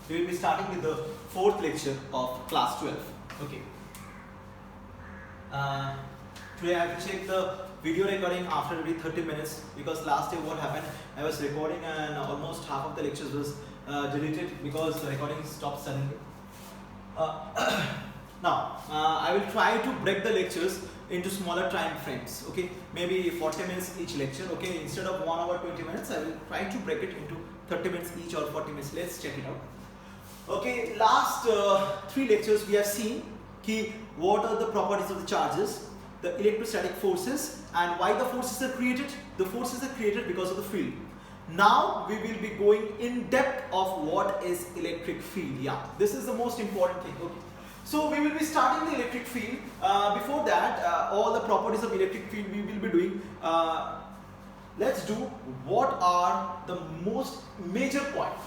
we will be starting with the fourth lecture of class 12. Okay. Today I have to check the video recording after every 30 minutes because last day what happened, I was recording and almost half of the lectures was deleted because the recording stopped suddenly. Now I will try to break the lectures into smaller time frames. Okay, maybe 40 minutes each lecture. Okay, instead of 1 hour 20 minutes, I will try to break it into 30 minutes each or 40 minutes. Let's check it out. Okay, last 3 lectures we have seen what are the properties of the charges, the electrostatic forces, and why the forces are created. The forces are created because of the field. Now we will be going in depth of what is electric field. Yeah, this is the most important thing. Okay, so we will be starting the electric field. Before that, all the properties of electric field we will be doing. Let's do what are the most major points.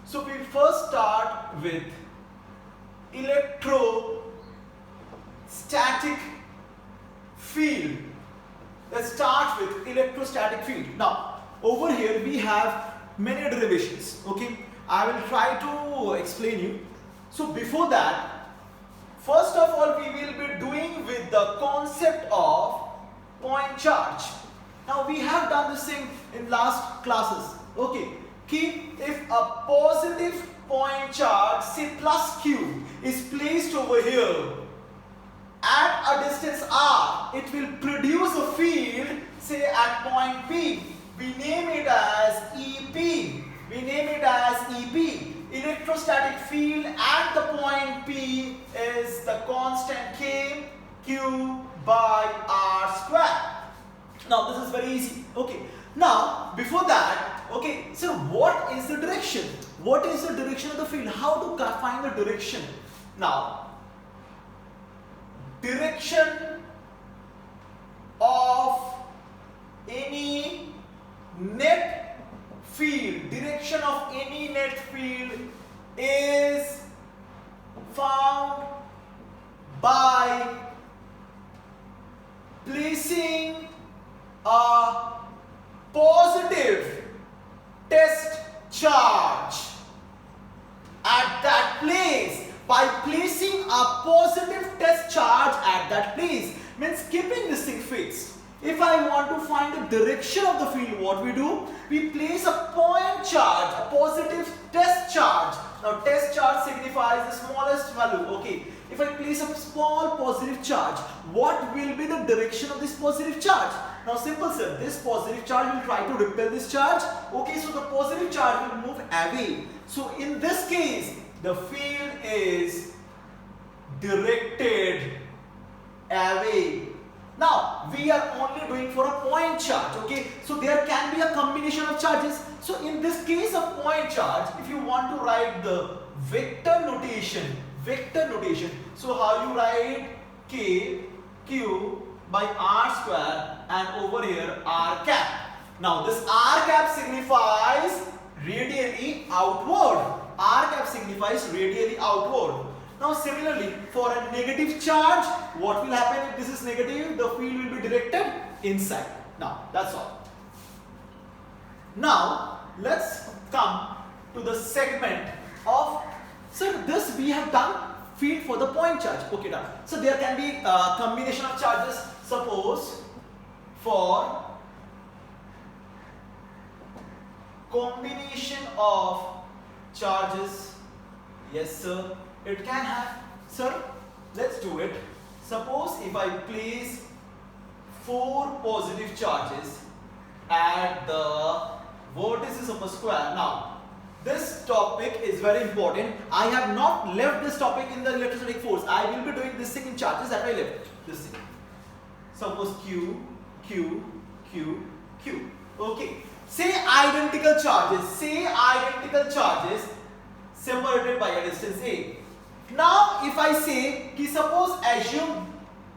So we first start with electrostatic field. Let's start with electrostatic field. Now, over here we have many derivations. Okay, I will try to explain you. So before that, first of all, we will be doing with the concept of point charge. Now we have done this thing in last classes. Okay, if a positive point charge, say plus Q, is placed over here at a distance r, it will produce a field, say at point P. We name it as EP. We name it as EP. Electrostatic field at the point P is the constant K Q by R square. Now this is very easy. Okay. Now before that, okay, so what is the direction? What is the direction of the field? How to find the direction? Now, direction of any net field, direction of any net field is found by placing a positive test charge at that place. By placing a positive test charge at that place means keeping this thing fixed. If I want to find the direction of the field, what we do? We place a point charge, a positive test charge. Now test charge signifies the smallest value. Okay, if I place a small positive charge, what will be the direction of this positive charge? Now simple sir, this positive charge will try to repel this charge. Okay, so the positive charge will move away. So in this case, the field is directed away. Now we are only doing for a point charge. Okay, so there can be a combination of charges. So in this case of point charge, if you want to write the vector notation, so how you write K Q by R square and over here R cap. Now this R cap signifies radially outward. R cap signifies radially outward. Now similarly, for a negative charge, what will happen if this is negative? The field will be directed inside. Now that's all. Now let's come to the segment of, so this we have done field for the point charge. Okay, done. So there can be a combination of charges. Suppose for combination of charges, yes sir, it can have, sir, let's do it. Suppose if I place 4 positive charges at the vertices of a square. Now this topic is very important. I have not left this topic in the electrostatic force. I will be doing this thing in charges that I left this thing. Suppose Q, Q, Q, Q. Okay. Say identical charges separated by a distance A. Now if I say, suppose assume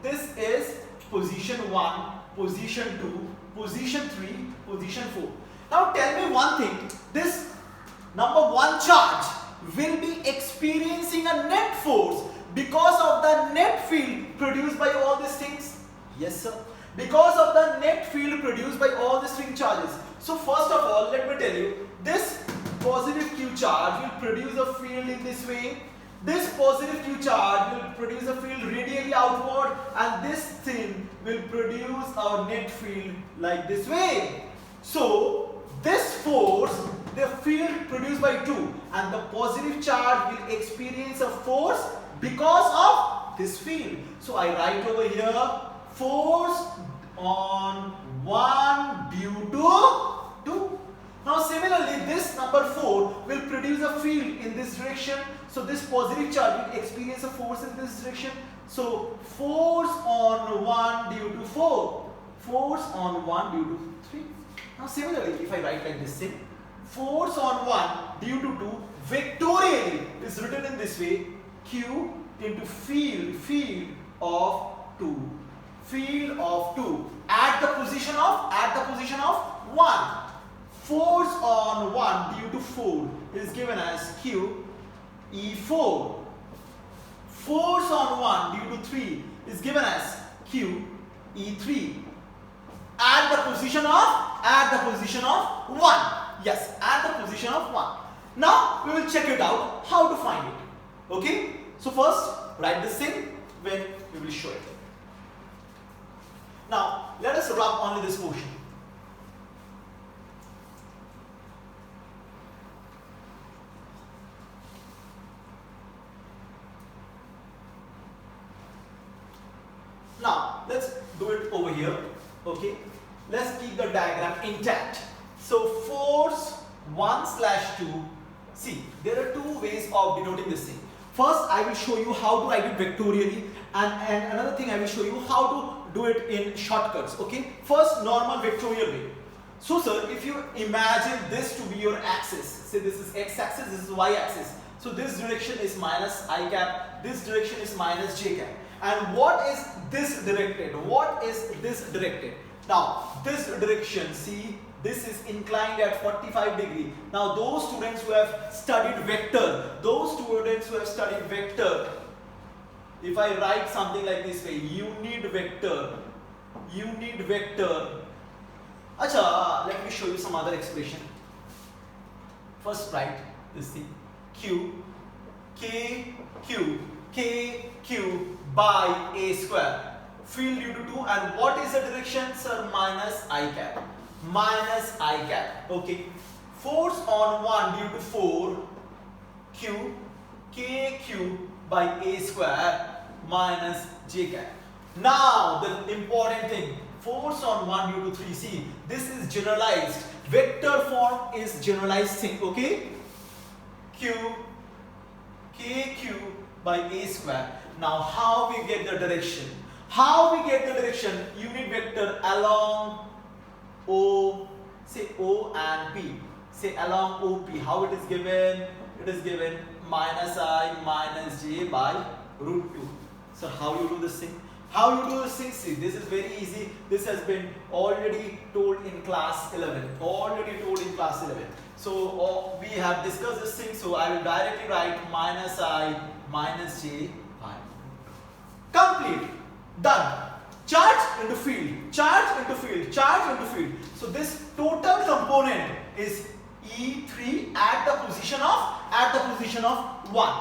this is position 1, position 2, position 3, position 4. Now tell me one thing, this number 1 charge will be experiencing a net force because of the net field produced by all these things. Yes sir, because of the net field produced by all these string charges. So first of all, let me tell you, this positive Q charge will produce a field in this way. This positive Q charge will produce a field radially outward, and this thing will produce our net field like this way. So this force, the field produced by 2, and the positive charge will experience a force because of this field. So I write over here force on 1 due to 2. Now similarly, this number 4 will produce a field in this direction. So this positive charge will experience a force in this direction. So force on 1 due to 4. Force on 1 due to 3. Now similarly, if I write like this thing, force on 1 due to 2 vectorially is written in this way, Q into field of 2. Field of 2 at the position of 1. Force on 1 due to 4 is given as Q E4. Force on 1 due to 3 is given as Q E3. At the position of 1. Yes, at the position of 1. Now we will check it out how to find it. Okay? So first write this thing when we will show it. Now let us rub only this portion. Now let's do it over here. Okay, let's keep the diagram intact. So force 1/2. See, there are two ways of denoting this thing. First, I will show you how to write it vectorially, and another thing I will show you how to do it in shortcuts. Okay, first normal vectorial way. So sir, if you imagine this to be your axis, say this is x-axis, this is y-axis. So this direction is minus I cap, this direction is minus j cap. And what is this directed? What is this directed? Now, this direction, see, this is inclined at 45 degree. Now, those students who have studied vector, if I write something like this way, unit vector. Acha, let me show you some other expression. First write this thing, Q, KQ by A square. Field due to 2, and what is the direction, sir? Minus I cap. Okay. Force on 1 due to 4, KQ by A square minus J cap. Now the important thing, force on 1 due to 3. See, this is generalized. Vector form is generalized thing. Okay. KQ by A square. Now how we get the direction? Unit vector along O, say O and P. Say along OP. How it is given? It is given minus I minus J by root 2. So how you do this thing? See, this is very easy. This has been already told in class 11. So we have discussed this thing. So I will directly write minus I minus J by complete. Done. Charge into field. So this total component is E3 at the position of 1.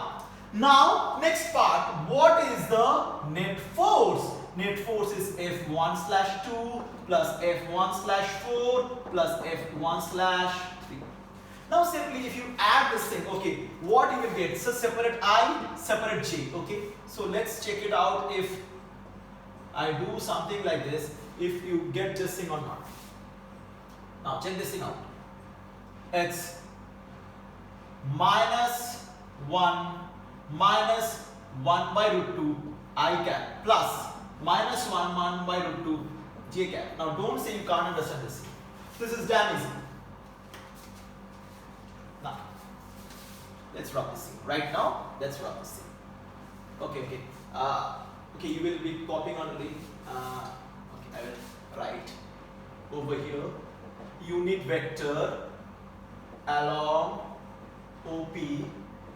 Now next part, what is the net force? Net force is F1/2 plus F1/4 plus F1/3. Now simply if you add this thing, okay, what you will get? So separate I, separate J. Okay, so let's check it out if I do something like this, if you get this thing or not. Now check this thing out. It's minus 1 by root 2 I cap plus minus 1 by root 2 J cap. Now don't say you can't understand this. This is damn easy. Now let's rub this thing. Right now, let's rub this thing. Okay. Okay, you will be copying only. Okay, I will write over here. Unit vector along OP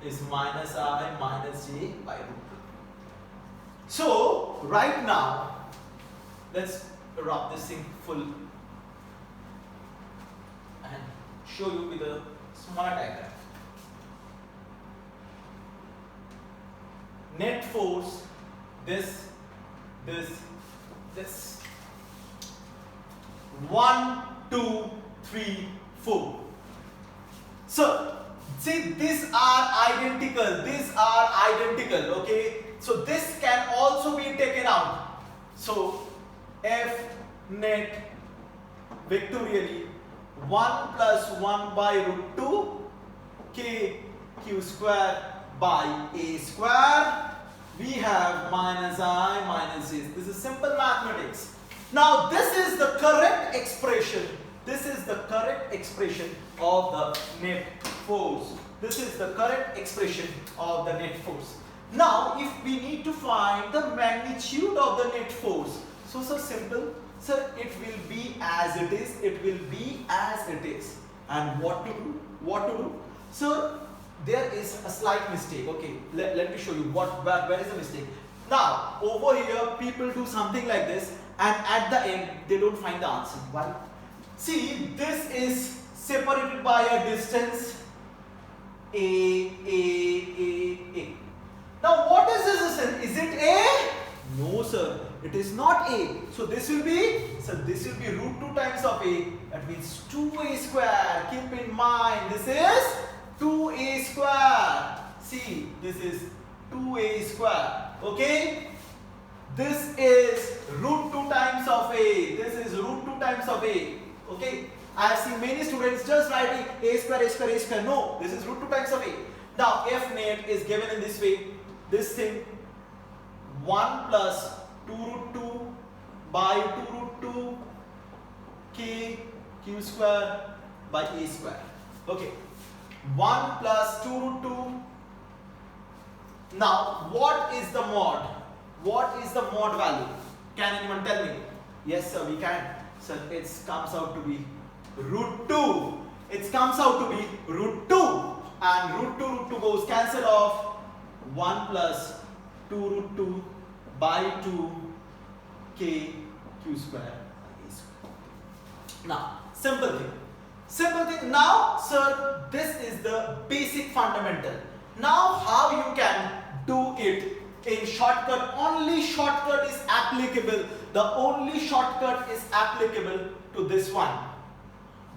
is minus I minus J by root 2. So right now, let's rub this thing full and show you with a smart diagram. Net force, this. 1, 2, 3, 4. So, see, these are identical. These are identical. Okay. So this can also be taken out. So F net vectorially 1 plus 1 by root 2 k q square by a square. We have minus I minus this. This is simple mathematics. Now this is the correct expression. This is the correct expression of the net force. This is the correct expression of the net force. Now if we need to find the magnitude of the net force, so simple. Sir, it will be as it is. It will be as it is. And what to do? What to do? So there is a slight mistake. Okay, let me show you where is the mistake. Now over here people do something like this, and at the end they don't find the answer. Why? See, this is separated by a distance a. Now what is this distance? Is it a? No sir, it is not a. So this will be, root 2 times of a. That means 2a square. Keep in mind, this is 2a square. See, this is 2a square. Okay. This is root 2 times of a. This is root 2 times of a. Okay. I have seen many students just writing a square, a square, a square. No, this is root 2 times of a. Now F net is given in this way. This thing 1 plus 2 root 2 by 2 root 2 k q square by a square. Okay. 1 plus 2 root 2. Now what is the mod? What is the mod value? Can anyone tell me? Yes sir, we can. Sir, it comes out to be root 2. It comes out to be root 2. And root 2 goes cancelled off. 1 plus 2 root 2 by 2 k q square a square. Now, simple thing. Now, sir, this is the basic fundamental. Now, how you can do it in shortcut? Only shortcut is applicable. The only shortcut is applicable to this one.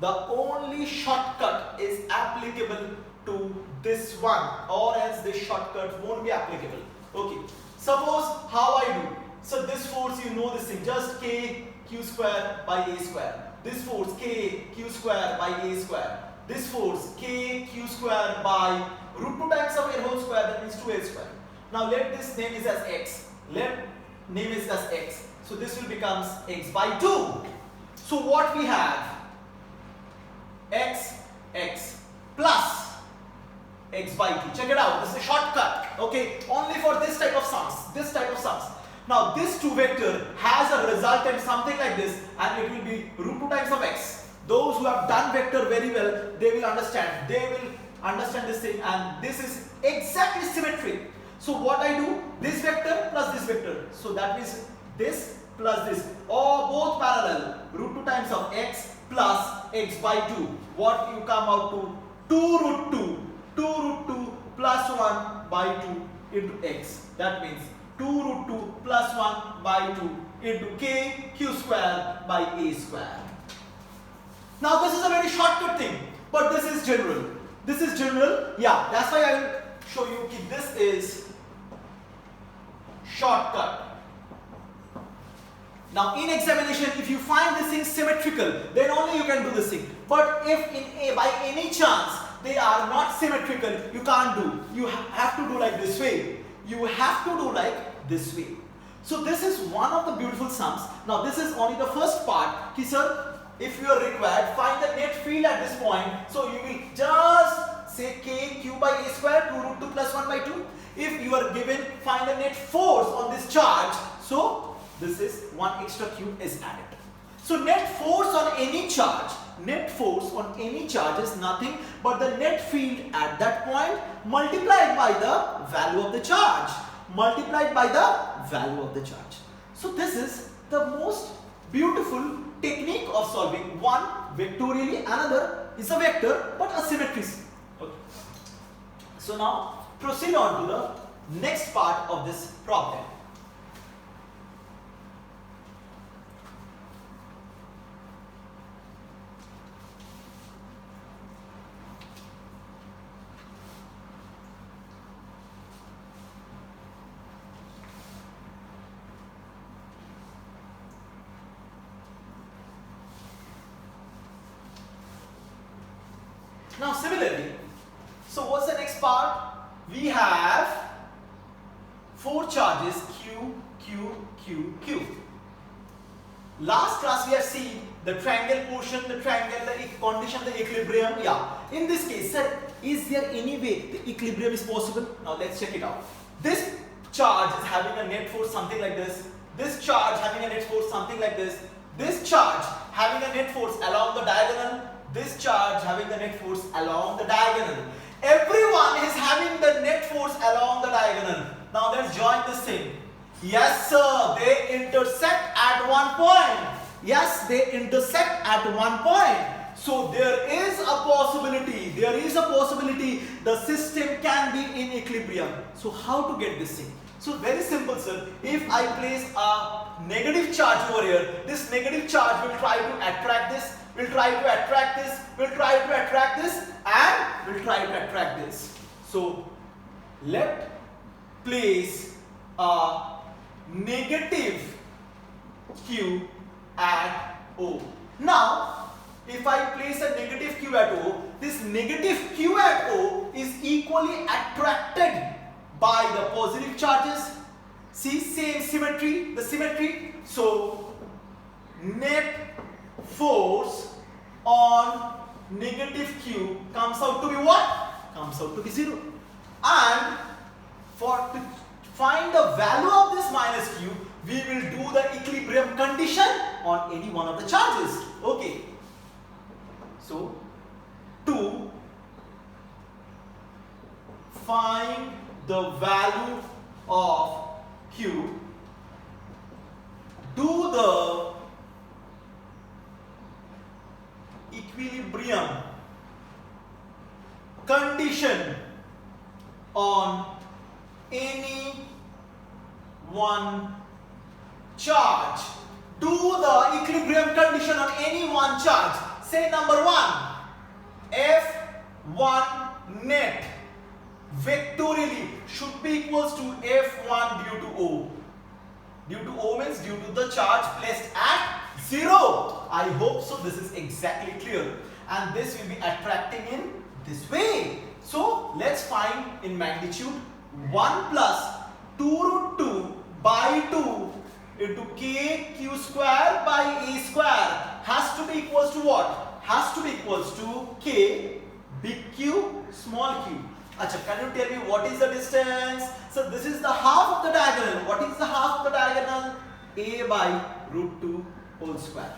The only shortcut is applicable to this one, or else this shortcut won't be applicable. Okay. Suppose how I do. So this force, you know this thing, just k q square by a square. This force k q square by a square. This force k q square by root 2 times of a whole square, that means 2a square. Now let this name is as x. Let name is as x. So this will becomes x by 2. So what we have? x plus x by 2. Check it out. This is a shortcut. Okay. Only for this type of sums. Now this 2 vector has a resultant something like this, and it will be root 2 times of x. Those who have done vector very well, they will understand. They will understand this thing, and this is exactly symmetric. So what I do? This vector plus this vector. So that means this plus this, or both parallel. Root 2 times of x plus x by 2. What you come out to? 2 root 2. 2 root 2 plus 1 by 2 into x. That means 2 root 2 plus 1 by 2 into k q square by a square. Now this is a very shortcut thing, but this is general. This is general. Yeah, that's why I will show you that this is shortcut. Now in examination, if you find this thing symmetrical, then only you can do this thing. But if by any chance they are not symmetrical, you can't do. You have to do like this way. You have to do like this way. So this is one of the beautiful sums. Now this is only the first part. Sir, if you are required, find the net field at this point. So you will just say k q by a square 2 root 2 plus 1 by 2. If you are given, find the net force on this charge. So this is 1 extra q is added. So net force on any charge. Net force on any charge is nothing but the net field at that point multiplied by the value of the charge. Multiplied by the value of the charge. So this is the most beautiful technique of solving. One vectorially, another is a vector but asymmetries. Okay. So now proceed on to the next part of this problem. Now similarly, so what's the next part? We have 4 charges Q, Q, Q, Q. Last class we have seen the triangle portion, the triangle, the condition, the equilibrium. Yeah. In this case, sir, is there any way the equilibrium is possible? Now let's check it out. This charge is having a net force something like this. This charge having a net force something like this. This charge having a net force along the diagonal. This charge having the net force along the diagonal. Everyone is having the net force along the diagonal. Now let's join this thing. Yes sir, they intersect at one point. Yes, they intersect at one point. So there is a possibility the system can be in equilibrium. So how to get this thing? So very simple sir, if I place a negative charge over here, this negative charge will try to attract this, will try to attract this, will try to attract this, and will try to attract this. So let place a negative Q at O. Now if I place a negative Q at O, this negative Q at O is equally attracted by the positive charges. See, same symmetry, the symmetry. So net force on negative Q comes out to be what? Comes out to be 0. And to find the value of this minus Q, we will do the equilibrium condition on any one of the charges. Okay. So to find the value of Q, do the equilibrium condition on any one charge. Do the equilibrium condition on any one charge. Say number 1, F1 net vectorially should be equals to F1 due to O. Due to O means due to the charge placed at 0. I hope so this is exactly clear. And this will be attracting in this way. So let's find in magnitude 1 plus 2 root 2 by 2 into k q square by a square has to be equals to what? Has to be equals to k big Q small q. Achha, can you tell me what is the distance? So this is the half of the diagonal. What is the half of the diagonal? A by root 2 whole square.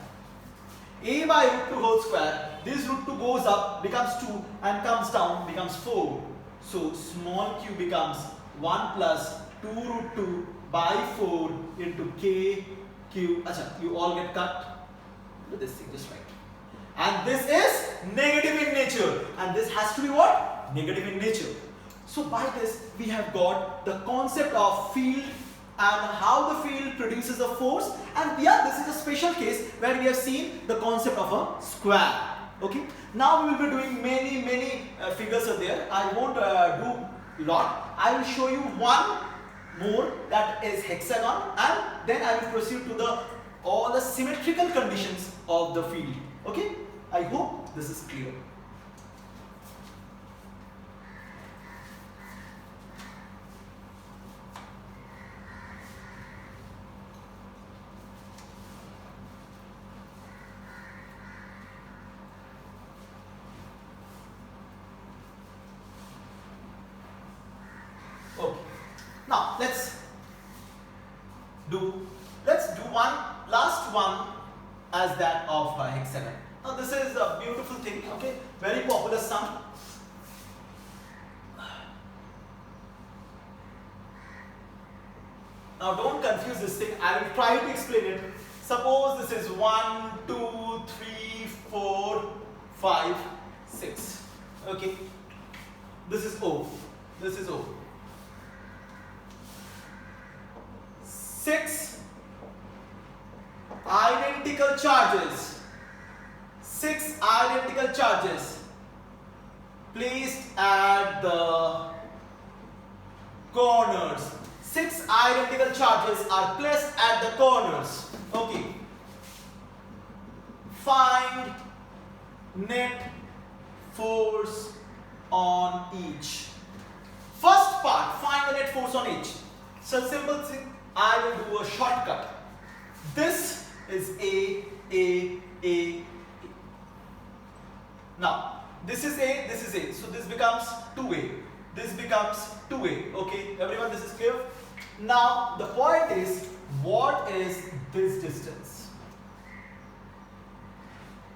A by root 2 whole square. This root 2 goes up, becomes 2 and comes down, becomes 4. So small q becomes 1 plus 2 root 2 by 4 into k q. Achha, you all get cut. Do this thing just right. And this is negative in nature. And this has to be what? Negative in nature. So by this we have got the concept of field and how the field produces a force. And yeah, this is a special case where we have seen the concept of a square. Okay. Now we will be doing many figures are there. I won't do lot. I will show you one more, that is hexagon, and then I will proceed to all the symmetrical conditions of the field. Okay. I hope this is clear. Okay. Now let's do one last one as that of hexagon. Now this is a beautiful thing, okay, very popular sum. Now don't confuse this thing, I will try to explain it. Suppose this is 1, 2, 3, 4, 5, 6. Okay. This is O. This is O. 6 identical charges. 6 identical charges placed at the corners. 6 identical charges are placed at the corners. Okay. Find net force on each. First part, find the net force on each. So simple thing, I will do a shortcut. This is A. Now, this is A, this is A. So this becomes 2A. This becomes 2A. Okay, everyone, this is clear? Now, the point is, what is this distance?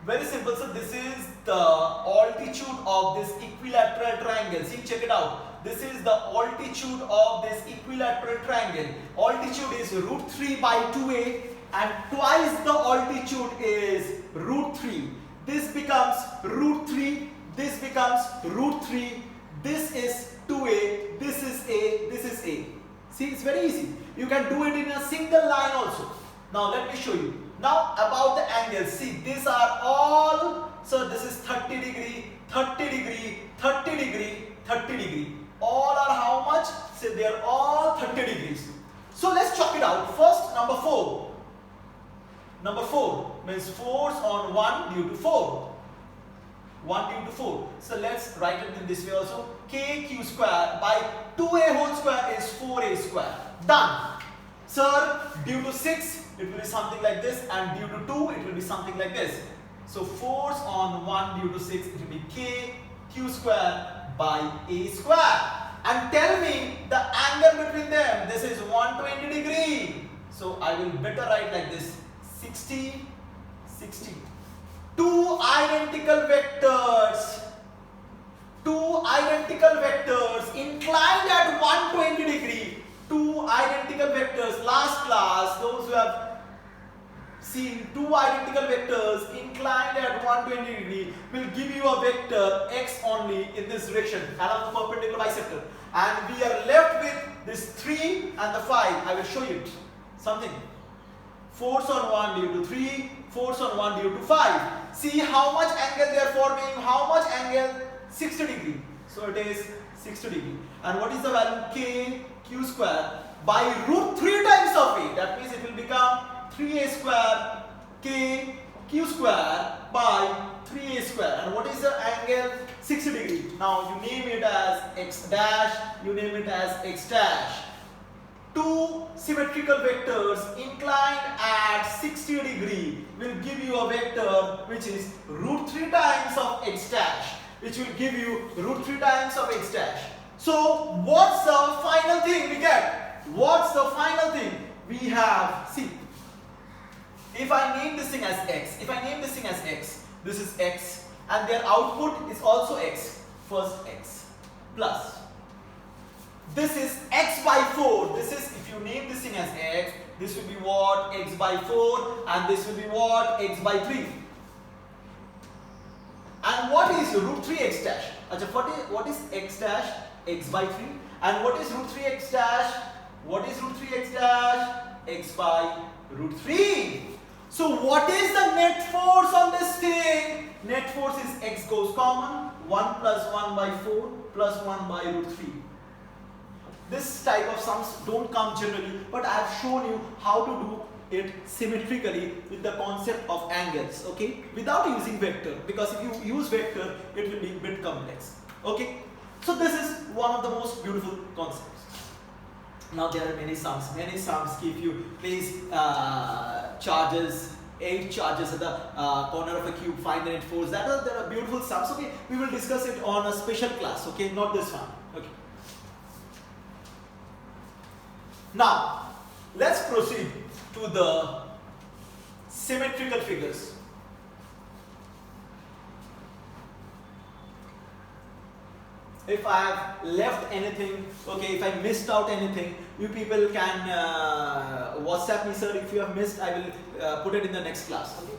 Very simple. So this is the altitude of this equilateral triangle. See, check it out. This is the altitude of this equilateral triangle. Altitude is √3 by 2A, and twice the altitude is √3. This becomes √3. This becomes √3. This is 2A. This is A. This is A. See, it's very easy. You can do it in a single line also. Now let me show you. Now about the angles. See, these are all. So this is 30 degree, 30 degree, 30 degree, 30 degree. All are how much? Say they are all 30 degrees. So let's chalk it out. First, number 4. Number 4 means force on 1 due to 4. 1 due to 4. So let's write it in this way also. KQ square by 2A whole square is 4A square. Done. Sir, due to 6 it will be something like this, and due to 2 it will be something like this. So force on 1 due to 6 it will be KQ square by A square. And tell me the angle between them. This is 120 degree. So I will better write like this. 60, 60. Two identical vectors inclined at 120 degree. Two identical vectors. Last class, those who have seen two identical vectors inclined at 120 degree will give you a vector x only in this direction along the perpendicular bisector. And we are left with this 3 and the 5. I will show you something. Force on 1 due to 3, force on 1 due to 5. See how much angle they are forming, how much angle? 60 degree. So it is 60 degree. And what is the value? KQ square by √3 times of A. That means it will become 3A square KQ square by 3A square. And what is the angle? 60 degree. Now you name it as x dash, you name it as x dash. Two symmetrical vectors inclined at 60 degree will give you a vector which is √3 times of x dash, which will give you √3 times of x dash. So what's the final thing we get? What's the final thing? We have, see, if I name this thing as x, this is x, and their output is also x, first x, plus. This is x by 4. This is, if you name this thing as x, this will be what? X by 4, and this will be what? X by 3. And what is √3 x dash? What is x dash? X by 3. And what is √3 x dash? What is √3 x dash? X by √3. So what is the net force on this thing? Net force is x goes common, 1 plus 1 by 4 plus 1 by √3. This type of sums don't come generally, but I have shown you how to do it symmetrically with the concept of angles, okay, without using vector, because if you use vector it will be a bit complex. Okay, so this is one of the most beautiful concepts. Now there are many sums give you place charges, 8 charges at the corner of a cube, find the net force. There are beautiful sums. Okay, we will discuss it on a special class, okay, not this one. Okay, now let's proceed to the symmetrical figures. if I have left anything, okay, if I missed out anything, you people can WhatsApp me, sir. If you have missed, I will put it in the next class. Okay.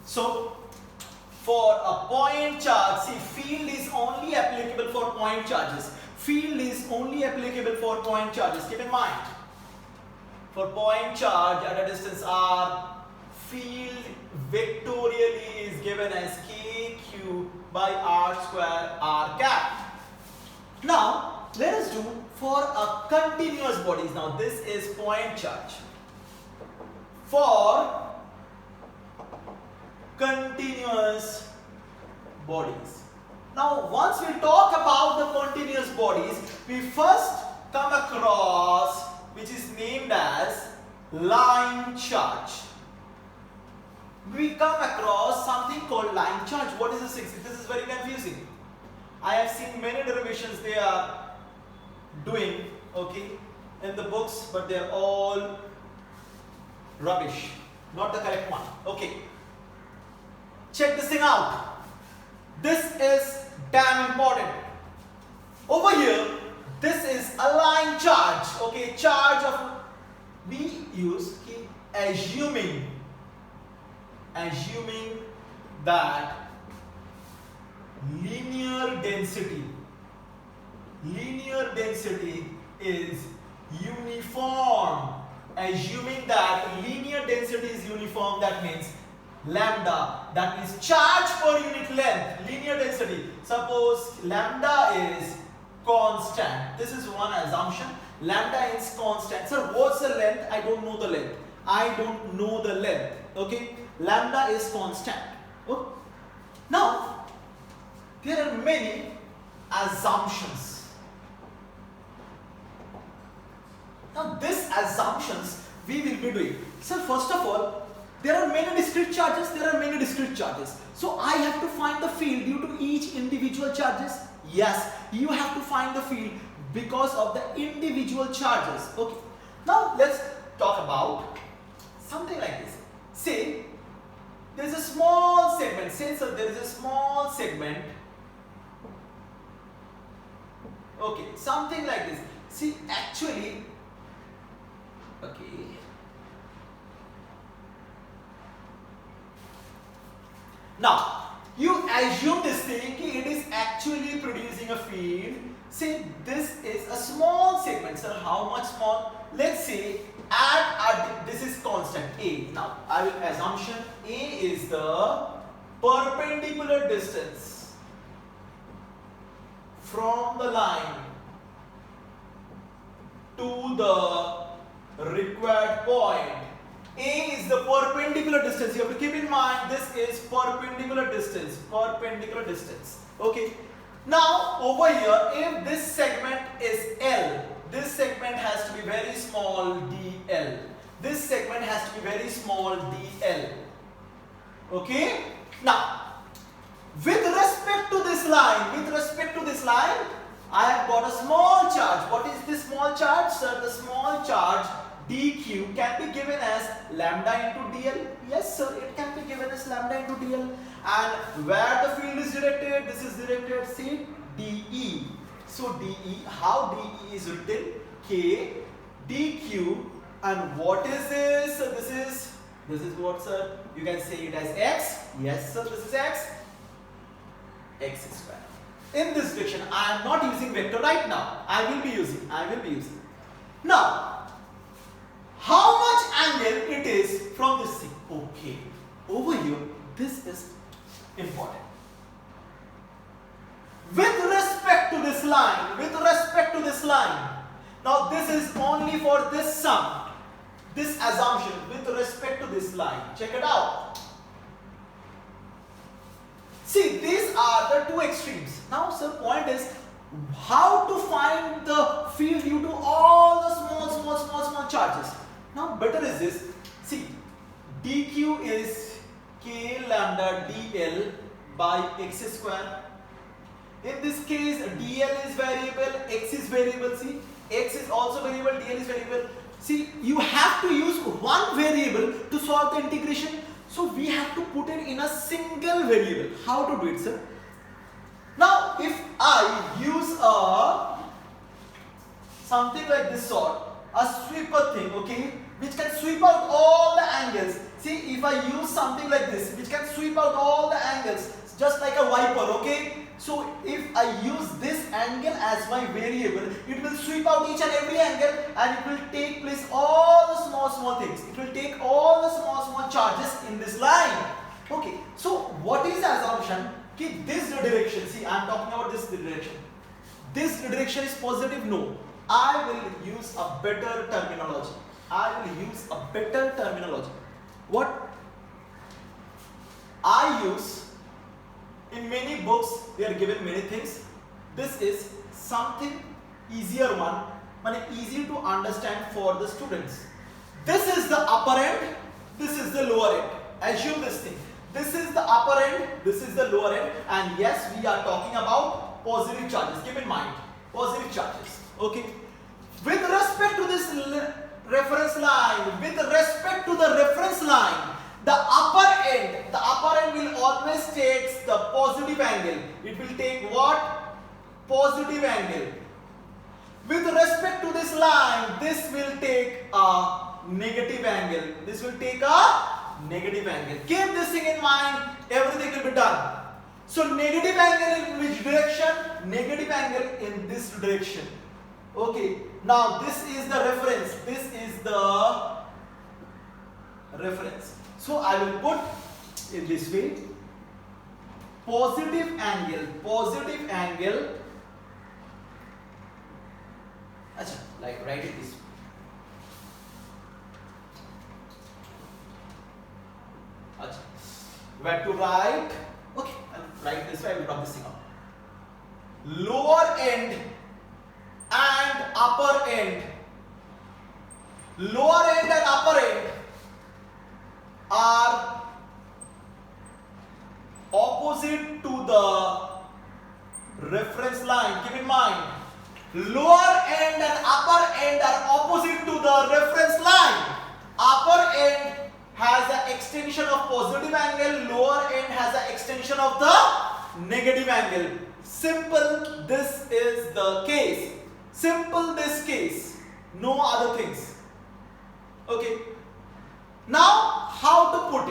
So for a point charge, see, field is only applicable for point charges. Field is only applicable for point charges. Keep in mind, for point charge at a distance r, field vectorially is given as kq by r square r cap. Now let us do for a continuous bodies. Now this is point charge. For continuous bodies. Now once we talk about the continuous bodies, we first come across which is named as line charge. We come across something called line charge. What is this? This is very confusing. I have seen many derivations they are doing, okay, in the books, but they are all rubbish, not the correct one. Okay, check this thing out. This is damn important. Over here, this is a line charge. Okay, charge of, we use, okay, assuming that linear density is uniform. Assuming that linear density is uniform, that means lambda, that means charge per unit length, linear density. Suppose lambda is constant. This is one assumption. Lambda is constant. Sir, what's the length? I don't know the length. I don't know the length. Okay, lambda is constant. Oh. Now there are many assumptions. Now these assumptions we will be doing. So first of all, there are many discrete charges. So I have to find the field due to each individual charges. Yes, you have to find the field because of the individual charges. Okay. Now let's talk about something like this. Say there is a small segment. Say so there is a small segment. Okay, something like this. See, actually, okay. Now, you assume this thing, it is actually producing a field. Say this is a small segment. Sir, how much small? Let's say this is constant A. Now, I will assumption A is the perpendicular distance from the line to the required point. A is the perpendicular distance. You have to keep in mind this is perpendicular distance. Okay. Now over here, if this segment is L, this segment has to be very small dl. This segment has to be very small dl. Okay. Now, with respect to this line, I have got a small charge. What is this small charge? Sir, the small charge dq can be given as lambda into dl. Yes, sir, it can be given as lambda into dl. And where the field is directed, this is directed, say, dE. So dE, how dE is written? K dq. And what is this? This is what, sir? You can say it as x. Yes, sir, this is x. X square. In this direction, I am not using vector right now. I will be using. Now, how much angle it is from this thing? Okay. Over here, this is important. With respect to this line, now this is only for this sum, this assumption with respect to this line. Check it out. See, these are the two extremes. Now, sir, point is how to find the field due to all the small charges. Now, better is this. See, dq is k lambda dl by x square. In this case, dl is variable, x is variable. See, x is also variable, dl is variable. See, you have to use one variable to solve the integration. So we have to put it in a single variable. How to do it, sir? Now if I use something like this sort, a sweeper thing, okay, which can sweep out all the angles. See, if I use something like this, which can sweep out all the angles, just like a wiper, okay. So if I use this angle as my variable, it will sweep out each and every angle, and it will take place all the small things. It will take all the small charges in this line. Okay, so what is the assumption? Keep this direction. See, I am talking about this direction. This direction is positive? No. I will use a better terminology. What I use, in many books they are given many things. This is something easier one, easy to understand for the students. This is the upper end, this is the lower end. Assume this thing. This is the upper end, this is the lower end, and yes, we are talking about positive charges. Keep in mind, positive charges. Okay. With respect to this reference line, the upper end will always take the positive angle. It will take what? Positive angle. With respect to this line, this will take a negative angle. Keep this thing in mind, everything will be done. So negative angle in which direction? Negative angle in this direction. Okay, now this is the reference. So I will put in this way, positive angle. Achha, like write it this way. Achha. Where to write? Okay, I'll write this way. I will drop this thing out. Lower end and upper end. Lower end and upper end are opposite to the reference line. Keep in mind, lower end and upper end are opposite to the reference line. Upper end has an extension of positive angle, lower end has an extension of the negative angle. Simple, this is the case. Simple, this case. No other things. Okay. Now, how to put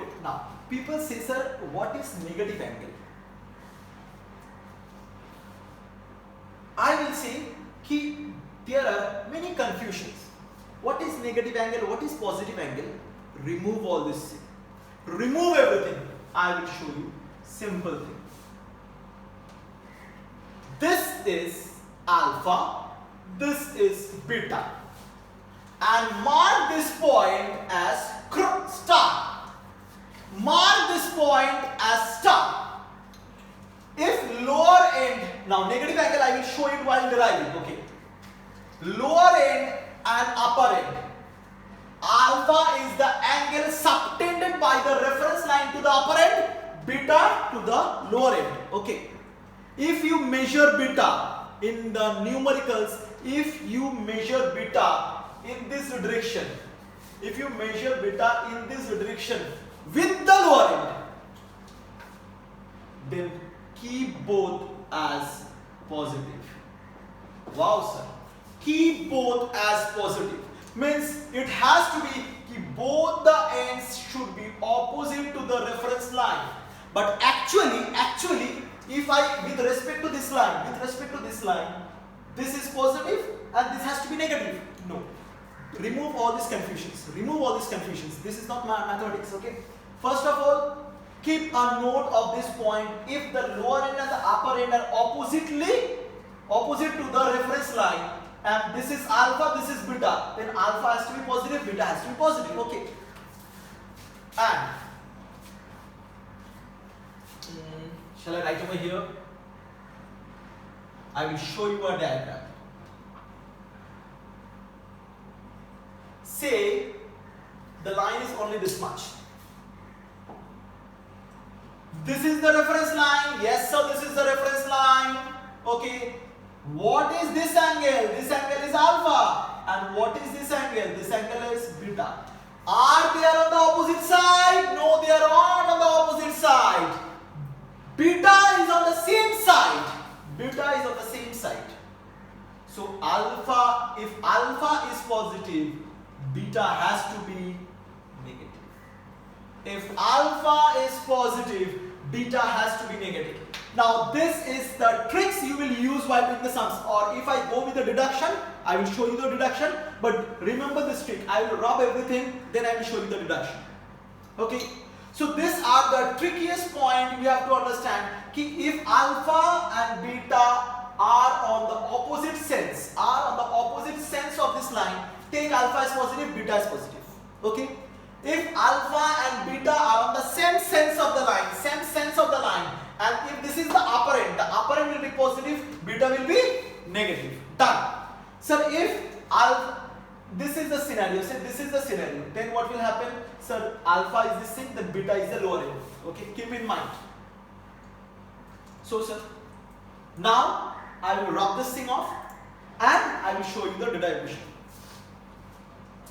it? Now, people say, sir, what is negative angle? I will say, there are many confusions. What is negative angle? What is positive angle? Remove all this. Remove everything. I will show you simple thing. This is alpha. This is beta. And mark this point as star. Mark this point as star. If lower end, now negative angle I will show it while deriving. Okay. Lower end and upper end. Alpha is the angle subtended by the reference line to the upper end, beta to the lower end. Okay. If you measure beta in the numericals, if you measure beta in this direction, with the lower end, then keep both as positive. Wow, sir. Keep both as positive. Means it has to be, both the ends should be opposite to the reference line. But actually, if I, with respect to this line, this is positive and this has to be negative. No. Remove all these confusions. This is not mathematics, okay? First of all, keep a note of this point. If the lower end and the upper end are opposite to the reference line, and this is alpha, this is beta, then alpha has to be positive, beta has to be positive, okay? And shall I write over here? I will show you a diagram. Say the line is only this much. This is the reference line. Yes, sir, this is the reference line. Okay. What is this angle? This angle is alpha. And what is this angle? This angle is beta. Are they on the opposite side? No, they are not on the opposite side. Beta is on the same side. Beta is on the same side. So alpha, if alpha is positive, beta has to be negative. If alpha is positive, beta has to be negative. Now this is the tricks you will use while doing the sums, or if I go with the deduction, I will show you the deduction, but remember this trick. I will rub everything, then I will show you the deduction. Okay, so these are the trickiest point we have to understand. If alpha and beta are on the opposite sense, of this line, take alpha as positive, beta as positive. Okay, if alpha and beta are on the same sense of the line, and if this is the upper end will be positive, beta will be negative. Done. Sir, if alpha, this is the scenario, then what will happen? Sir, alpha is this thing, then beta is the lower end. Okay, keep in mind. So sir, now I will rub this thing off and I will show you the derivation.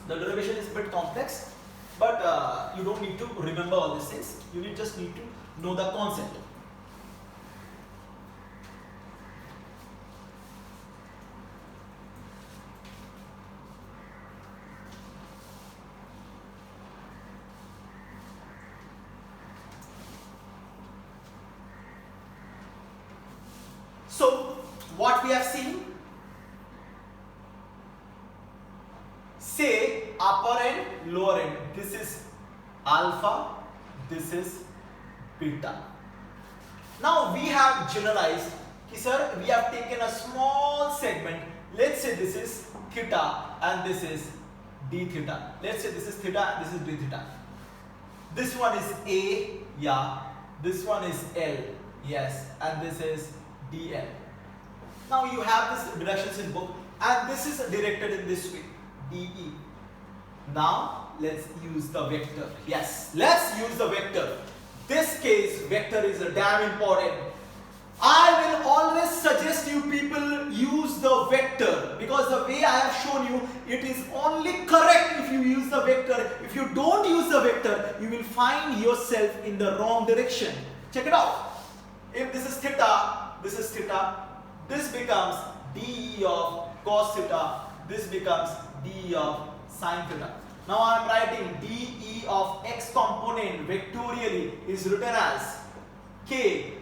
The derivation is a bit complex, but you don't need to remember all these things. You just need to know the concept. So what we have seen, say upper end, lower end. This is alpha, this is beta. Now we have generalized, sir, we have taken a small segment. Let's say this is theta and this is d theta. Let's say this is theta and this is d theta. This one is A, yeah. This one is L, yes. And this is dl. Now you have this directions in book and this is directed in this way, de. Now let's use the vector. Yes, let's use the vector. This case vector is a damn important. I will always suggest you people use the vector, because the way I have shown you, it is only correct if you use the vector. If you don't use the vector, you will find yourself in the wrong direction. Check it out. If this is theta, this is theta, this becomes de of cos theta, this becomes de of sin theta. Now I am writing de of x component vectorially is written as k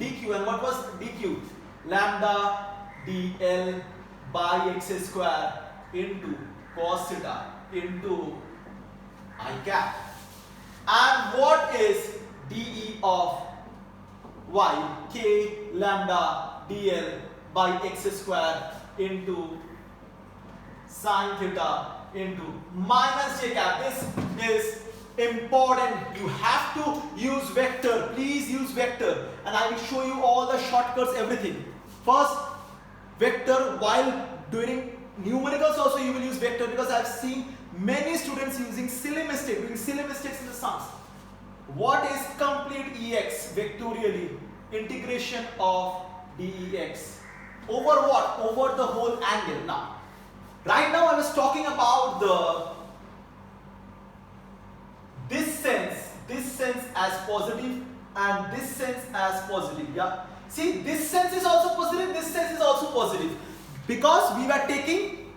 dq, and what was dq? Lambda dl by x square into cos theta into I cap. And what is de of y? K lambda dl by x square into sin theta into minus j cap. This is important. You have to use vector. Please use vector, and I will show you all the shortcuts, everything. First, vector. While doing numericals also you will use vector, because I have seen many students using doing silly mistakes in the sums. What is complete ex vectorially? Integration of dex over what? Over the whole angle. Now, right now I was talking about this sense as positive and this sense as positive. Yeah, see, this sense is also positive, this sense is also positive, because we were taking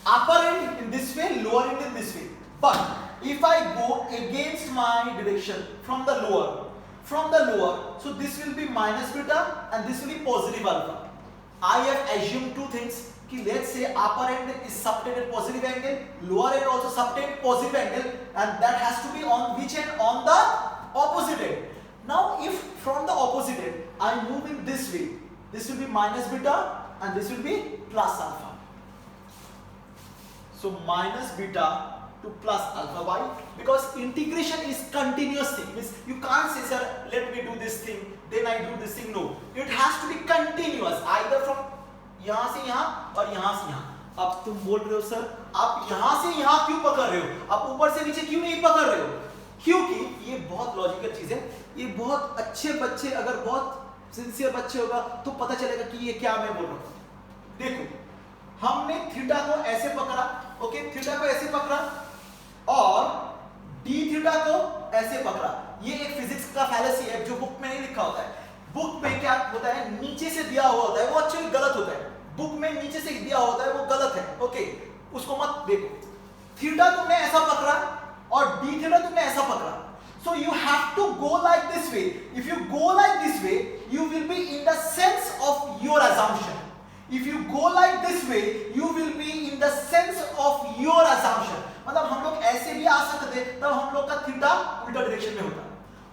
upper end in this way, lower end in this way. But if I go against my direction from the lower, so this will be minus beta and this will be positive alpha. I have assumed two things. Let's say upper end is subtended positive angle, lower end also subtended positive angle, and that has to be on which end? On the opposite end. Now if from the opposite end I am moving this way, this will be minus beta and this will be plus alpha. So minus beta to plus alpha. Why? Because integration is continuous thing. Means you can't say, sir, let me do this thing, then I do this thing. No, it has to be continuous, either from यहाँ से यहाँ और यहाँ से यहाँ. अब तुम बोल रहे हो सर आप यहाँ से यहाँ क्यों पकड़ रहे हो, आप ऊपर से नीचे क्यों नहीं पकड़ रहे हो? क्योंकि ये बहुत लॉजिकल चीज है. ये बहुत अच्छे बच्चे, अगर बहुत सिंसियर बच्चे होगा तो पता चलेगा कि ये क्या मैं बोल रहा हूँ. देखो, हमने थीटा को ऐसे पकड़ा, ओके, थीटा को ऐसे पकड़ा थीटा को ऐसे पकड़ा। ये एक फिजिक्स का फैलेसी है जो बुक में नहीं लिखा होता है। बुक में क्या होता है, नीचे से दिया हुआ होता है, वो एक्चुअली गलत होता है। बुक में नीचे से दिया होता है वो गलत है, ओके, उसको मत देखो। थीटा तुमने ऐसा पकड़ा और डी थीटा तुमने ऐसा पकड़ा, so you have to go like this way. If you go like this way, you will be in the sense of your assumption. If you go like this way, you will be in the sense of your assumption. मतलब हम लोग ऐसे भी आ सकते थे, तब हम लोग का थीटा उल्टा डायरेक्शन में होता।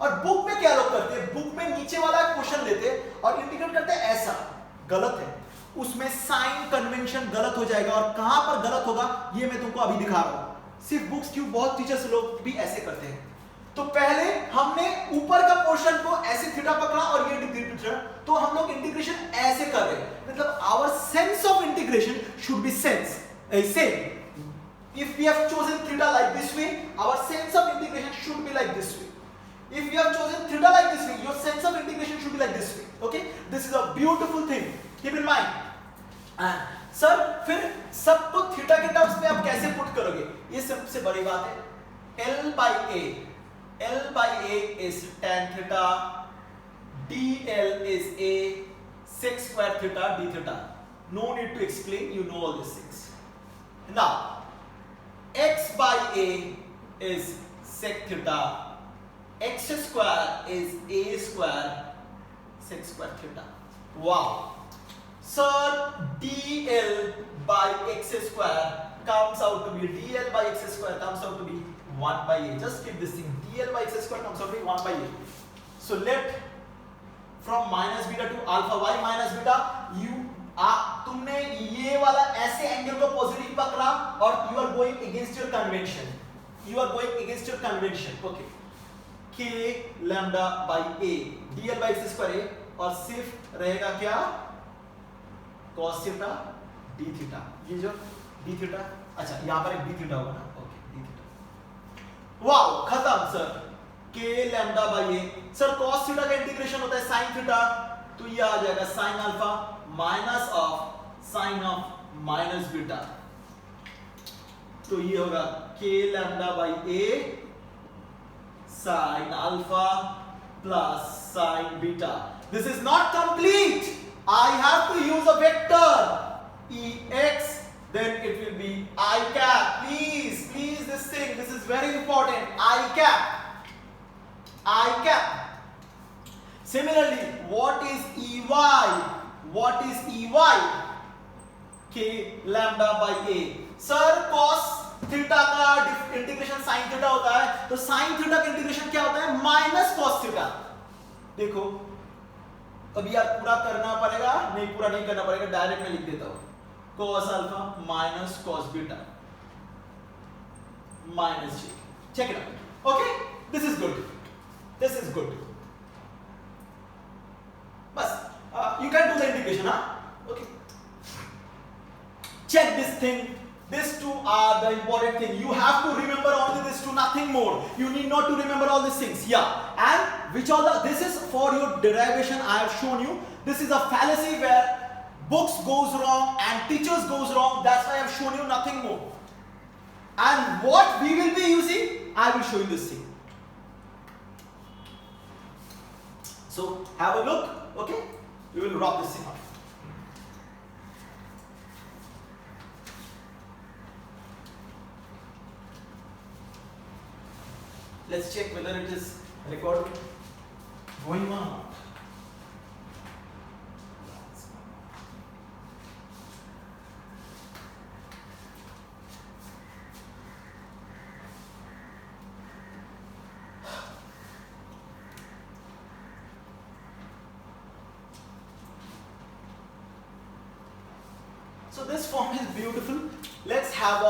और बुक में क्या लोग करते हैं, बुक में नीचे वाला क्वेश्चन लेते और इंडिकेट करते हैं ऐसा, गलत है। उसमें साइन कन्वेंशन गलत हो जाएगा, और कहां पर गलत होगा ये मैं तुमको अभी दिखा रहा हूं। सिर्फ बुक्स क्यों, बहुत टीचर्स लोग भी ऐसे करते हैं। तो पहले हमने ऊपर का पोर्शन को ऐसे थीटा पकड़ा और ये थीटा, तो हम लोग इंटीग्रेशन ऐसे कर रहे हैं। मतलब our sense of integration should be sense same. If we have chosen theta like this way, our sense of integration should be like this way. If we have chosen theta like this way, your sense of integration should be like this way. Okay? This is a beautiful thing. Keep in mind. Sir फिर सबको theta के terms में आप कैसे put करोगे, ये सबसे बड़ी बात है। L by A is tan theta, dl is a sec square theta d theta. No need to explain, you know all these things. Now x by a is sec theta, x square is a square sec square theta. Wow. Sir, dl by x square comes out to be, dl by x square comes out to be 1 by a. Just keep this thing, dl by x square comes out to be 1 by a. So let from minus beta to alpha y minus beta, तुमने ये वाला ऐसे angle को positive पकड़ा और you are going against your convention, you are going against your convention. Okay, k lambda by a, dl by x square a, और सिर्फ रहेगा क्या, cos थीटा d थीटा। ये जो d थीटा, अच्छा यहां पर एक d थीटा होगा ना, ओके d थीटा। वाओ, खत्म sir. k lambda by a, sir cos theta का इंटीग्रेशन होता है sin थीटा, तो ये आ जाएगा sin alpha minus of sine of minus beta, तो ये होगा k lambda by a sin alpha plus sin beta. This is not complete, I have to use a vector ex, then it will be I cap. Please this thing, this is very important. I cap. Similarly, what is ey? What is ey? K lambda by a. Sir, cos theta का integration sin theta होता है, तो sin theta का integration क्या होता है, minus cos theta. देखो अब यार पूरा करना पड़ेगा, नहीं पूरा नहीं करना पड़ेगा, डायरेक्ट में लिख देता हूं, cos alpha minus cos beta minus j। Check it out. Okay, this is good. बस you can do the integration, okay, check this thing. These two are the important thing. You have to remember only these two, nothing more. You need not to remember all these things. Yeah, and which all the, this is for your derivation. I have shown you. This is a fallacy where books goes wrong and teachers goes wrong. That's why I have shown you, nothing more. And what we will be using, I will show you this thing. So have a look. Okay, we will wrap this thing up. Let's check whether it is recording going on. So this form is beautiful. Let's have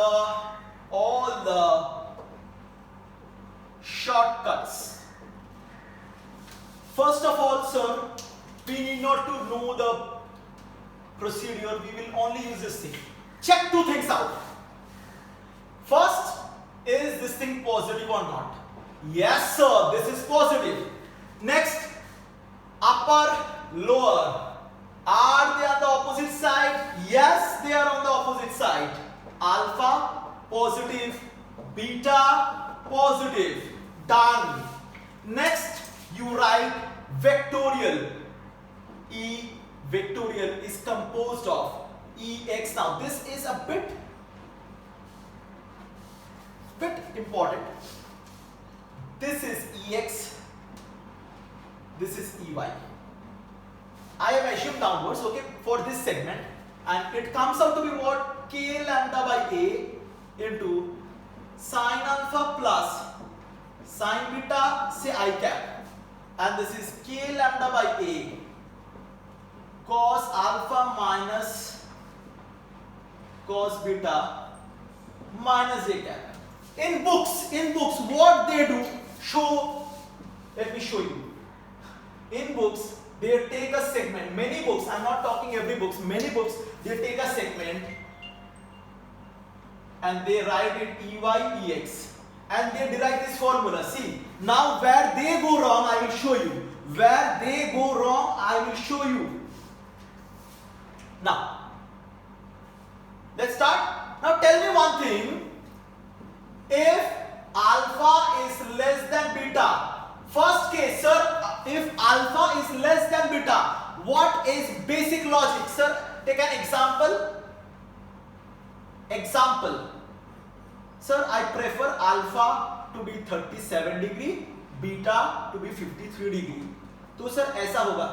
all the shortcuts. First of all, sir, we need not to know the procedure. We will only use this thing. Check two things out. First, is this thing positive or not? Yes, sir, this is positive. Next, upper, lower. Are they on the opposite side? Yes, they are on the opposite side. Alpha, positive. Beta, positive. Done. Next, you write vectorial. E vectorial is composed of Ex. Now this is a bit important. This is Ex. This is Ey. I have assumed downwards, okay, for this segment, and it comes out to be what? K lambda by A into sine alpha plus sine beta say I cap, and this is K lambda by A cos alpha minus cos beta minus A cap. In books, what they do, let me show you. In books, they take a segment, many books, I'm not talking every books, many books, they take a segment and they write it Ey Ex and they derive this formula. See, now where they go wrong, I will show you. Where they go wrong, I will show you. Now, let's start. Now tell me one thing. If alpha is less than beta, first case, sir, if alpha is less than beta, what is basic logic? Sir, take an example. Example. Sir, I prefer alpha to be 37 degree, beta to be 53 degree. तो sir ऐसा होगा.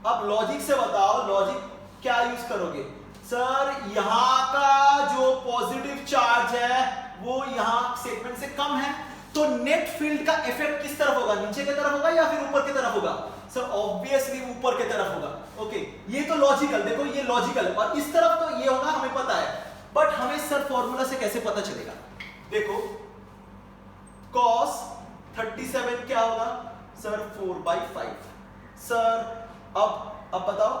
अब logic से बताओ, logic क्या use करोगे? Sir, यहाँ का जो पॉजिटिव चार्ज है वो यहाँ सेगमेंट से कम है, तो नेट फील्ड का इफेक्ट किस तरफ होगा? नीचे की तरफ होगा या फिर ऊपर की तरफ होगा? सर ऑब्वियसली ऊपर की तरफ होगा. ओके, ये तो लॉजिकल, देखो ये लॉजिकल है, और इस तरफ तो ये होगा, हमें पता है. बट हमें सर फॉर्मूला से कैसे पता चलेगा? देखो cos 37 क्या होगा? सर 4/5. सर अब बताओ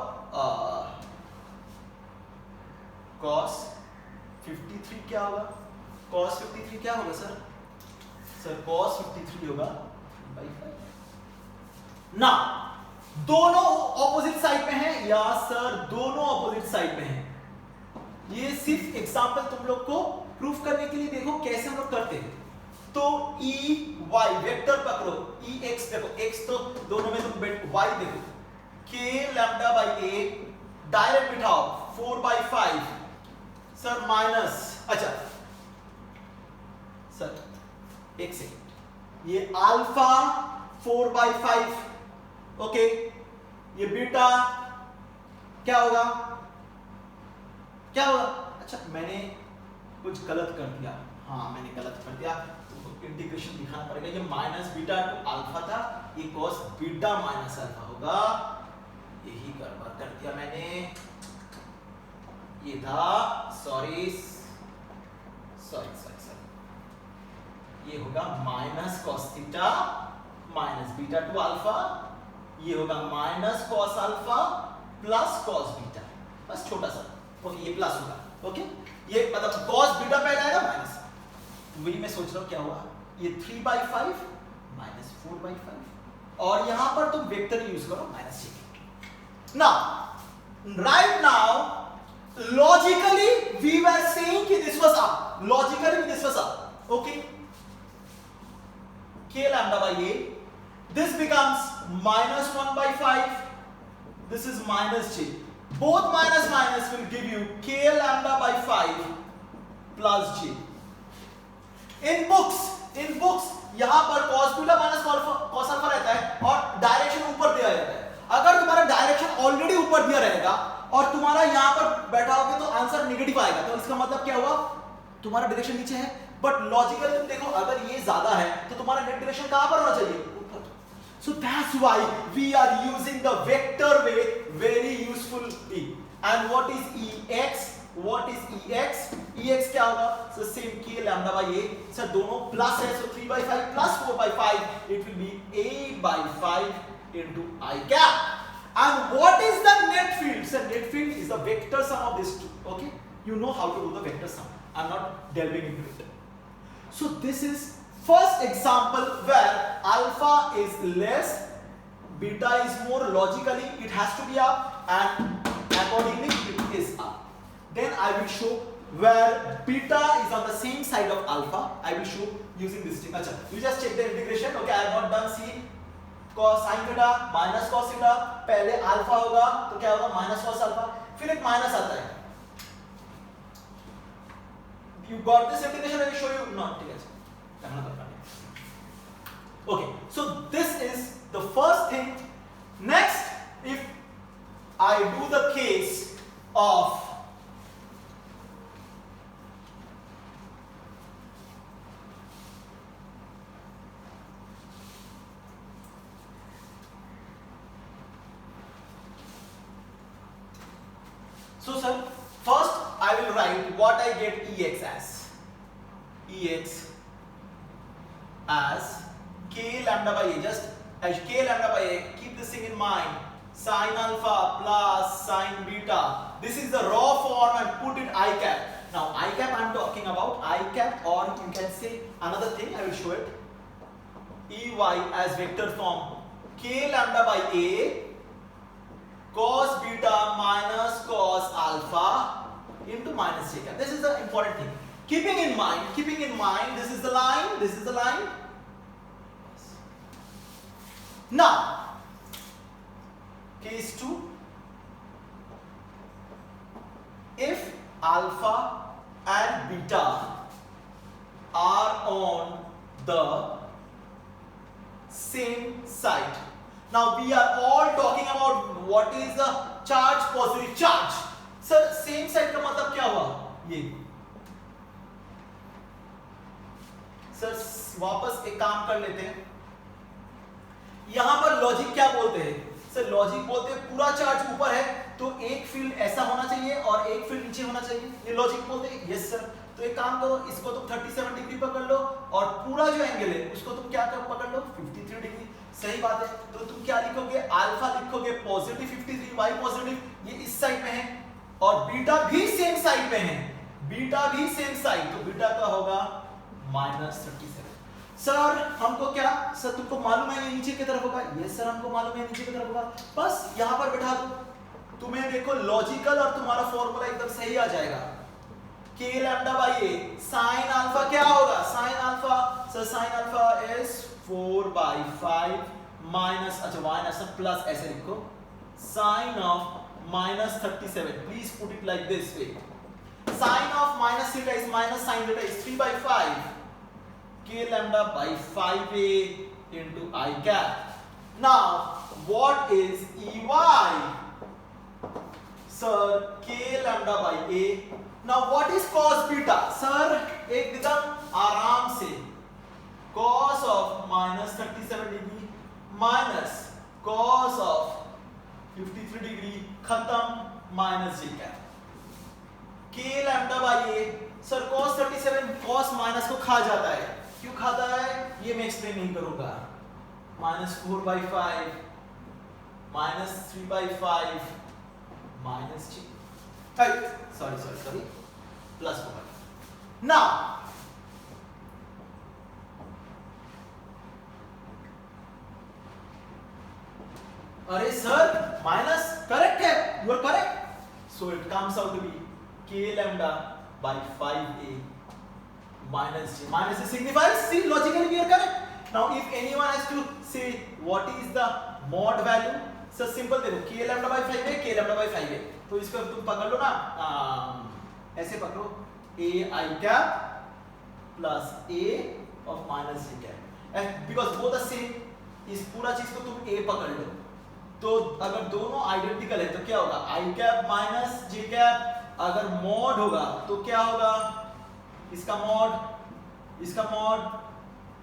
cos 53 क्या होगा? cos 53 क्या होगा सर? सर cos 53 होगा 3/5. ना दोनों ऑपोजिट साइड पे हैं या सर दोनों ऑपोजिट साइड पे हैं? ये सिर्फ एग्जांपल तुम लोग को प्रूफ करने के लिए, देखो कैसे हम लोग करते हैं. तो Ey वेक्टर पकड़ो, Ex देखो, x तो दोनों में तुम y देखो, k lambda by a direct बिठाओ 4/5. सर माइनस, अच्छा सर एक सेकंड, ये अल्फा 4/5, ओके, ये बीटा क्या होगा? क्या होगा? अच्छा मैंने कुछ गलत कर दिया. हाँ मैंने गलत कर दिया, तो इंटीग्रेशन दिखाना पड़ेगा. ये माइनस बीटा टू अल्फा था, ये cos बीटा माइनस अल्फा होगा. यही गड़बड़ कर दिया मैंने, ये था, सॉरी, ये होगा minus cos theta minus beta two alpha, ये होगा minus cos alpha plus cos beta, बस छोटा सा. ओके, ये प्लस होगा. ओके, ये मतलब cos बीटा पहले आएगा माइनस, वही मैं सोच रहा हूं क्या हुआ. ये 3/5 माइनस 4/5, और यहां पर तुम वेक्टर यूज करो minus 6. Now right now logically we were saying कि this was up, logically this was up. Okay, k lambda by a, this becomes minus 1/5, this is minus j. Both minus minus will give you k lambda by 5 plus j. In books यहां पर cos beta minus cos alpha रहता है और direction ऊपर दिया रहता है. अगर तुम्हारा डायरेक्शन ऑलरेडी ऊपर दिया रहेगा और तुम्हारा यहां पर बैठा होगे तो आंसर नेगेटिव आएगा, तो इसका मतलब क्या हुआ? तुम्हारा डायरेक्शन नीचे है. बट लॉजिकली तुम देखो, अगर ये ज्यादा है तो तुम्हारा नेट डायरेक्शन कहां पर होना चाहिए? ऊपर. So that's why we are using the vector way very usefully. And what is Ex? What is Ex? Ex क्या होगा? So same k lambda by a. Sir दोनों प्लस है, so 3/5 plus 4/5, it will be 8/5 into I cap. And what is the net field? So net field is the vector sum of these two. Okay, you know how to do the vector sum. I'm not delving into it. So this is first example where alpha is less, beta is more. Logically it has to be up, and accordingly it is up. Then I will show where beta is on the same side of alpha. I will show using this thing. अच्छा, you just check the integration. Okay, I have not done sin cos sin theta minus cos theta. पहले alpha होगा तो क्या होगा minus cos alpha. फिर एक minus आता है. You got this integration? I will show you. Not ठीक है. Okay, so this is the first thing. Next, if I do the case of so sir, first I will write what I get Ex as. Ex as k lambda by a, just as k lambda by a, keep this thing in mind, sin alpha plus sin beta. This is the raw form and put it I cap. Now I cap I am talking about, I cap, or you can say another thing, I will show it. Ey as vector form, k lambda by a cos beta minus cos alpha into minus j cap. This is the important thing. Keeping in mind, this is the line, this is the line. Now, case 2, if alpha and beta are on the same side. Now we are all talking about what is the charge, positive charge. Sir, same side का मतलब क्या हुआ? ये. Sir वापस एक काम कर लेते हैं. यहां पर लॉजिक क्या बोलते हैं? सर लॉजिक बोलते हैं पूरा चार्ज ऊपर है तो एक फील्ड ऐसा होना चाहिए और एक फील्ड नीचे होना चाहिए. ये लॉजिक बोलते हैं. Yes sir. तो एक काम करो, इसको तुम 37 डिग्री पकड़ लो और पूरा जो एंगल है उसको तुम क्या पकड़ लो 53 डिग्री. सही बात है. तो तुम क्या लिखोगे? अल्फा लिखोगे पॉजिटिव 53, वाई पॉजिटिव, ये इस साइड में है और बीटा भी सेम साइड में है. बीटा भी सेम साइड, तो बीटा का होगा -37. सर हमको क्या, सर तुमको मालूम है ये नीचे की तरफ होगा? यस सर हमको मालूम है नीचे की तरफ होगा. बस यहां पर बैठा दो. तुम्हें देखो लॉजिकल और तुम्हारा फॉर्मूला एकदम सही आ जाएगा. k lambda by a sin alpha क्या होगा? sin alpha, sir sin alpha is 4/5 minus, अच्छा माइनस प्लस ऐसे लिखो, sin of -37. Please put it like this way. sin of minus theta is minus sin theta is 3/5 k lambda by 5a into I cap. Now what is Ey? Sir k lambda by a. Now what is cos beta? Sir एकदम आराम से cos of -37 degree minus cos of 53 degree खत्म minus j cap. k lambda by a. Sir cos 37 cos minus को खा जाता है. क्यों खाता है ये मैं एक्सप्लेन नहीं करूंगा. -4/5 -3/5 minus j. Sorry plus 4. Now अरे सर माइनस करेक्ट है, you are correct. So it comes out to be k lambda by 5a minus j. Minus signifies, see logically we are correct. Now if anyone has to say what is the mod value, so simple देखो k lambda by 5a, k lambda by 5a. तो इसको तुम पकड़ लो ना, ऐसे पकड़ो a I cap plus a of minus j cap, and because both are same, इस पूरा चीज को तुम a पकड़ लो. तो अगर दोनों आइडेंटिकल है तो क्या होगा? I cap minus j cap. अगर मॉड होगा तो क्या होगा? इसका मॉड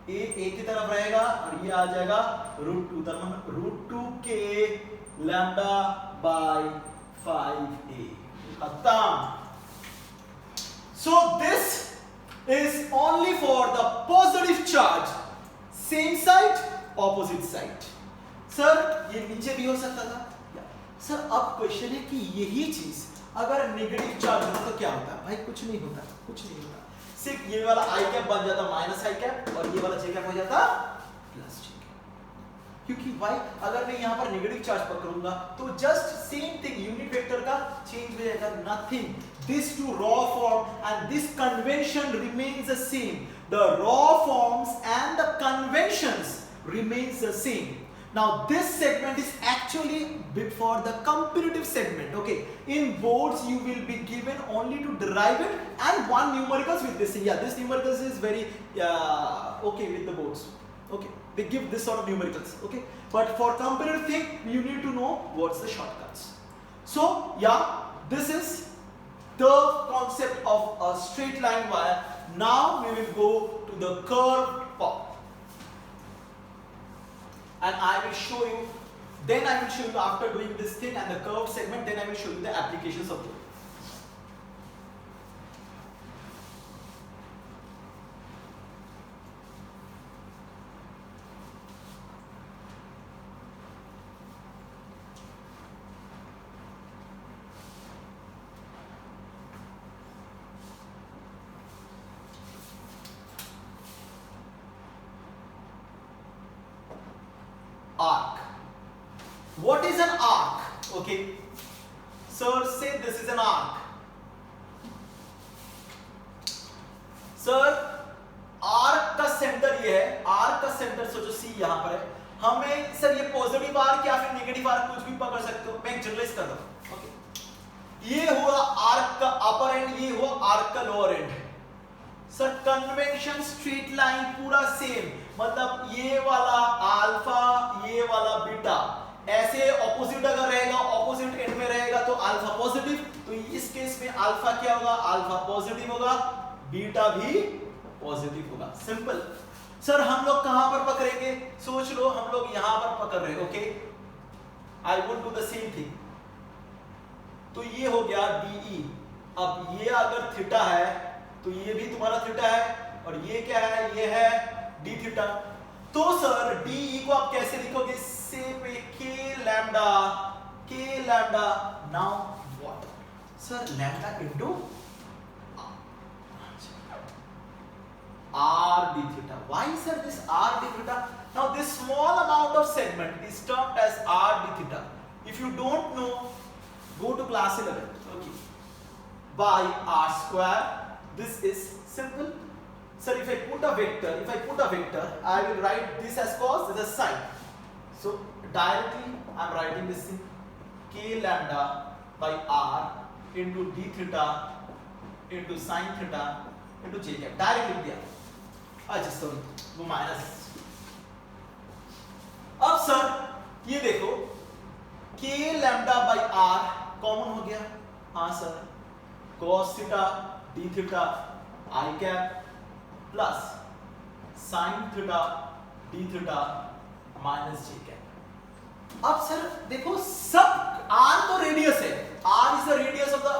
a की तरफ रहेगा और ये आ जाएगा √2 k lambda by 5a. खत्म. So this is only for the positive charge, same side opposite side. Sir ये नीचे भी हो सकता था. सर अब क्वेश्चन है कि यही चीज अगर नेगेटिव चार्ज हो तो क्या होता है? भाई कुछ नहीं होता. सिर्फ ये वाला आई कैप बन जाता माइनस आई कैप और ये वाला जे कैप हो जाता प्लस जे कैप. क्योंकि भाई अगर मैं यहाँ पर नेगेटिव चार्ज पकड़ूंगा तो just same thing unit vector का चेंज हो जाएगा. Nothing this to raw form, and this convention remains the same. The raw forms and the conventions remains the same. Now this segment is actually for the comparative segment. Okay, in boards you will be given only to derive it and one numericals with this thing. Yeah, this numericals is very okay with the boards. Okay, they give this sort of numericals. Okay, but for comparative thing you need to know what's the shortcuts. So yeah, this is the concept of a straight line wire. Now we will go to the curved part. And I will show you, then I will show you after doing this thing and the curved segment, then I will show you the applications of it. Arc. What is an arc? Okay. Sir, say this is an arc. Sir, arc का centre ये है. Arc का centre सोचो C यहाँ पर है. हमें sir ये पॉजिटिव आर्क या फिर नेगेटिव आर्क कुछ भी पकड़ सकते हो. मैं जनरलाइज कर रहा हूँ. ओके. ये हुआ आर्क का अपर एंड, ये हुआ आर्क का lower and. Sir convention straight line पूरा सेम, मतलब ये वाला अल्फा ये वाला बीटा, ऐसे ऑपोजिट अगर रहेगा, ऑपोजिट एंड में रहेगा तो अल्फा पॉजिटिव, तो इस केस में अल्फा क्या होगा, अल्फा पॉजिटिव होगा, बीटा भी पॉजिटिव होगा. सिंपल. सर हम लोग कहां पर पकड़ेंगे, सोच लो हम लोग यहां पर पकड़ रहे हैं. Okay, I would do the same thing. तो ये हो गया DE. अब ये अगर थीटा है तो ये भी तुम्हारा थीटा है, और ये क्या है, ये है d थीटा. तो सर DE को आप कैसे लिखोगे, से पे k lambda. Now what sir, lambda into r d theta. Why sir this r d theta? Now this small amount of segment is termed as r d theta. If you don't know, go to class 11. Okay, by r square. This is simple. Sir, if I put a vector, I will write this as cos, this as sine. So directly I am writing this in k lambda by r into d theta into sine theta into j cap. Directly दिया. अच्छा sorry, वो minus. अब sir ये देखो, k lambda by r common हो गया. हाँ sir, cos theta d theta I cap plus sin theta d theta minus j cap. अब सर देखो, सब r तो रेडियस है, r is the radius of the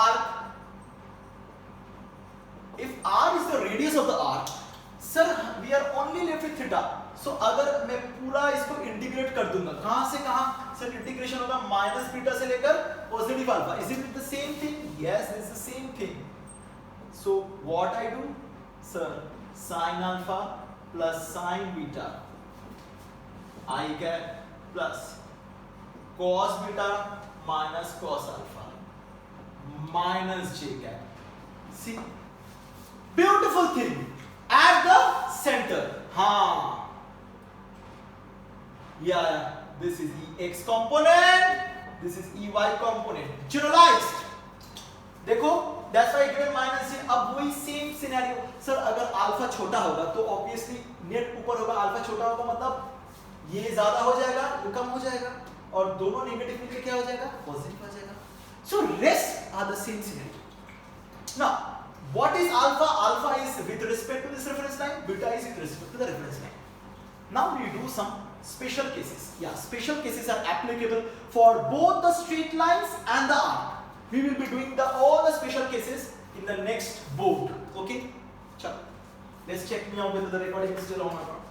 arc. If r is the radius of the arc, sir we are only left with theta. So अगर मैं पूरा इसको integrate कर दूंगा, कहां से कहां सर इंटीग्रेशन होगा, माइनस बीटा से लेकर positive alpha. Is it the same thing? Yes, it is the same thing. So what I do, sir, sin alpha plus sin beta I get plus cos beta minus cos alpha minus j cap. See, beautiful thing at the center. हाँ, yeah, this is ex component, this is ey component, generalized. देखो, that's why given minus j. अब वही same scenario. Sir अगर alpha छोटा होगा तो obviously net ऊपर होगा, अल्फा छोटा होगा मतलब ये ज्यादा हो जाएगा, ये कम हो जाएगा, और दोनों नेगेटिव मिलकर क्या हो जाएगा, पॉजिटिव हो जाएगा. So rest are the same scenario. Now what is alpha? Alpha is with respect to this reference line, beta is with respect to the reference line. Now we do some special cases. Yeah, special cases are applicable for both the straight lines and the arc. We will be doing all the special cases in the next board. Okay, chalo, let's check me out whether the recording is still on or not.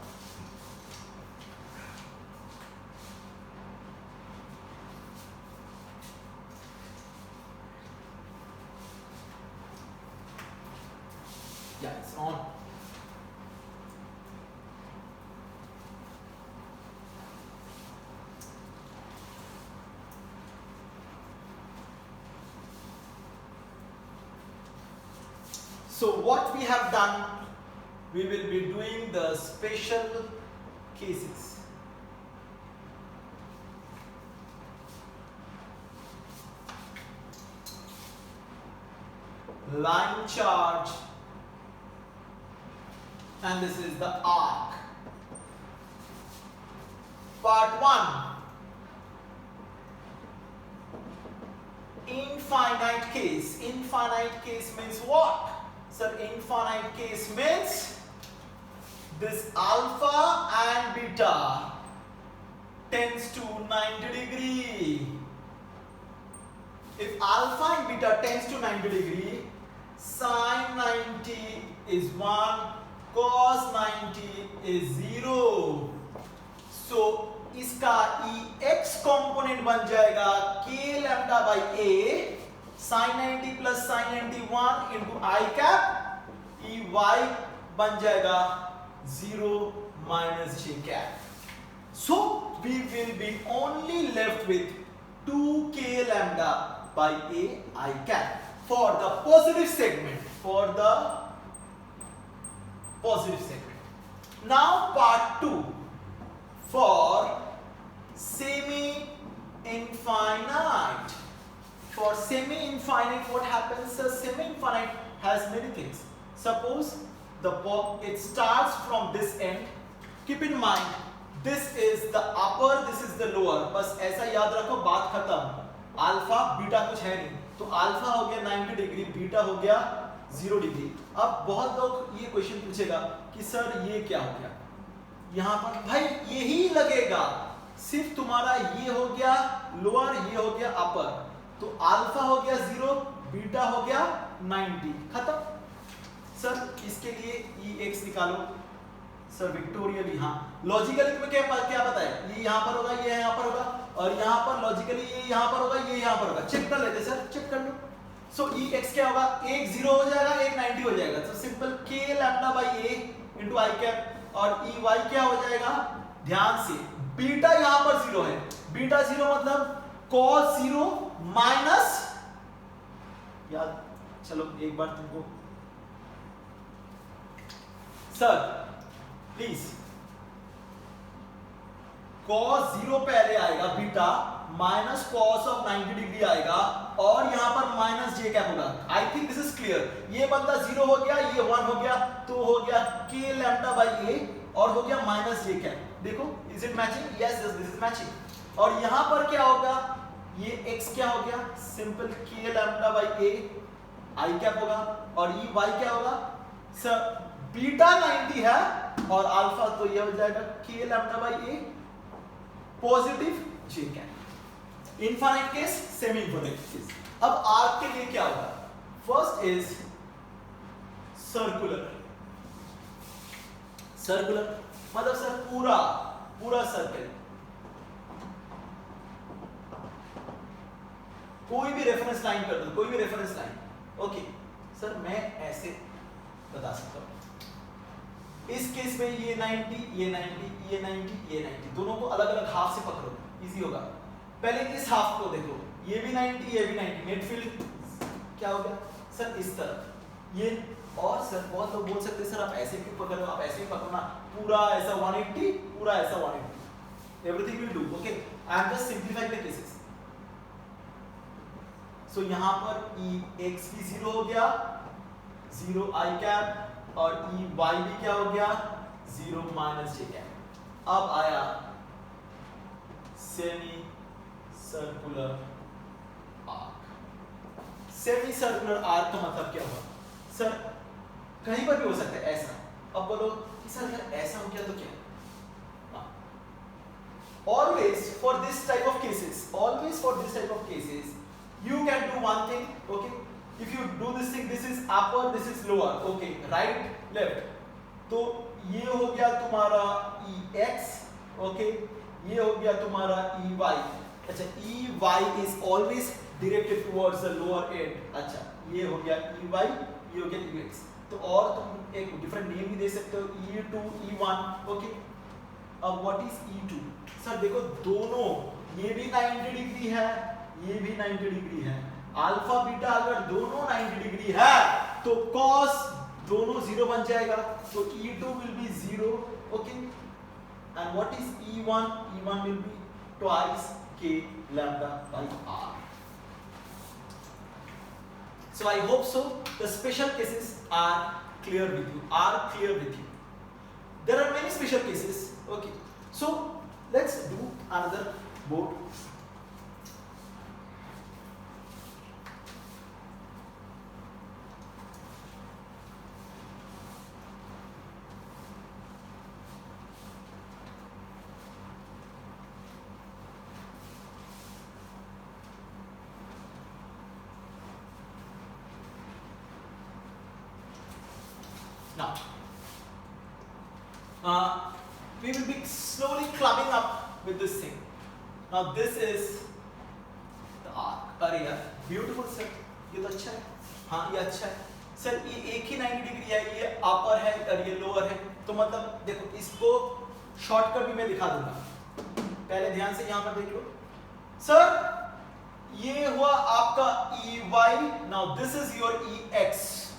Yeah, it's on. So what we have done, we will be doing the special cases. Line charge, and this is the arc. Part 1, infinite case. Infinite case means what? Sir, infinite case means this alpha and beta tends to 90 degree. If alpha and beta tends to 90 degree, sin 90 is 1, cos 90 is 0. So इसका ex component बन जाएगा k lambda by a, sin 90 plus sin 91 into I cap, ey बन जाएगा 0 minus j cap. So we will be only left with 2k lambda by a I cap for the positive segment. For the positive segment. Now part 2, for semi-infinite. For semi-infinite, what happens? Semi-infinite has many things. Suppose it starts from this end. Keep in mind, this is the upper, this is the lower. बस ऐसा याद रखो, बात खत्म. Alpha beta कुछ है नहीं, तो अल्फा हो गया 90 डिग्री, बीटा हो गया 0 डिग्री. अब बहुत लोग ये क्वेश्चन पूछेगा कि सर ये क्या हो गया? यहाँ पर भाई यही लगेगा, सिर्फ तुम्हारा ये हो गया लोअर, ये हो गया अपर. तो अल्फा हो गया 0, बीटा हो गया 90, खत्म. सर इसके लिए EX निकालो. सर विक्टोरियली, हाँ लॉजिकली तुम्हें क्या पता है? ये यहाँ पर होगा, ये यहाँ पर होगा, और यहाँ पर लॉजिकली ये यहाँ पर होगा, ये यहाँ पर होगा. चेक कर लेते सर, चेक कर लो. सो EX क्या होगा? एक 0 हो जाएगा, एक 90 हो जाएगा. तो simple k lambda by a into I cap, और EY क्या हो जाएगा? ध्यान से, बीटा यहाँ पर 0 है. बीटा 0 मतलब cos 0 माइनस, याद चलो एक बार तुमको सर प्लीज, cos 0 पहले आएगा beta, minus cos of 90 degree आएगा, और यहां पर माइनस j कैप होगा. I think this is clear. ये बंदा 0 हो गया, ये 1 हो गया, तो हो गया k लैम्डा बाई a, और हो गया माइनस j कैप. देखो is it matching? Yes this is matching. और यहां पर क्या होगा? ये x क्या हो गया? Simple k lambda by a I cap होगा, और ये y क्या होगा? सर बीटा 90 है, और अल्फा तो ये हो जाएगा k lambda by a positive j cap. Infinite case, semi infinite case. अब आर्क के लिए क्या होगा? First is circular. सर्कुलर मतलब सर पूरा सर्कल. कोई भी रेफरेंस लाइन कर दो, कोई भी रेफरेंस लाइन. ओके सर मैं ऐसे बता सकता हूं. इस केस में ये 90, ये 90, ये 90, ये 90, दोनों को अलग अलग हाफ से पकड़ो, इजी होगा. पहले इस हाफ को देखो, ये भी 90, ये भी 90. नेट फील्ड क्या हो गया सर? इस तरफ ये. और सर बहुत लोग बोल सकते हैं सर आप ऐसे क्यों पकड़ रहे हो? आप ऐसे ही पकड़ना, पूरा ऐसा 180, पूरा ऐसा 180. Everything will do. Okay, I am just simplifying the cases. So यहां पर EX भी 0 हो गया, 0 आई कैप, और EY भी क्या हो गया? 0 माइनस j कैप. अब आया semi circular arc. Semi circular arc का मतलब क्या हुआ? सर कहीं पर भी हो सकता है ऐसा. अब बोलो कि सर अगर ऐसा हो गया तो क्या? Always for this type of cases, you can do one thing. Okay, if you do this thing, this is upper, this is lower. Okay, right, left. तो ये हो गया तुम्हारा EX. Okay, ये हो गया तुम्हारा EY. अच्छा, EY is always directed towards the lower end. अच्छा, ये हो गया EY, ये हो गया EX. तो और तुम एक डिफरेंट नेम भी दे सकते हो, E2, E1. ओके, अब व्हाट इज E2? सर देखो दोनों, ये भी 90 डिग्री है, ये भी 90 डिग्री है. अल्फा बीटा अगर दोनों 90 डिग्री है तो cos दोनों 0 बन जाएगा, तो E2 will be 0, okay, and what is E1? E1 will be twice k lambda by r. So I hope so the special cases are clear with you. There are many special cases, okay. So let's do another board. Now, we will be slowly clubbing up with this thing. Now, this is the arc. अरे यार, beautiful sir. ये तो अच्छा है. हाँ, ये अच्छा है. सर, ये एक ही 90 डिग्री है. ये अपर है और ये लोअर है. तो मतलब देखो, इसको शॉर्टकट भी मैं दिखा दूंगा. पहले ध्यान से यहाँ पर देख लो. सर, ये हुआ आपका EY. Now, this is your EX.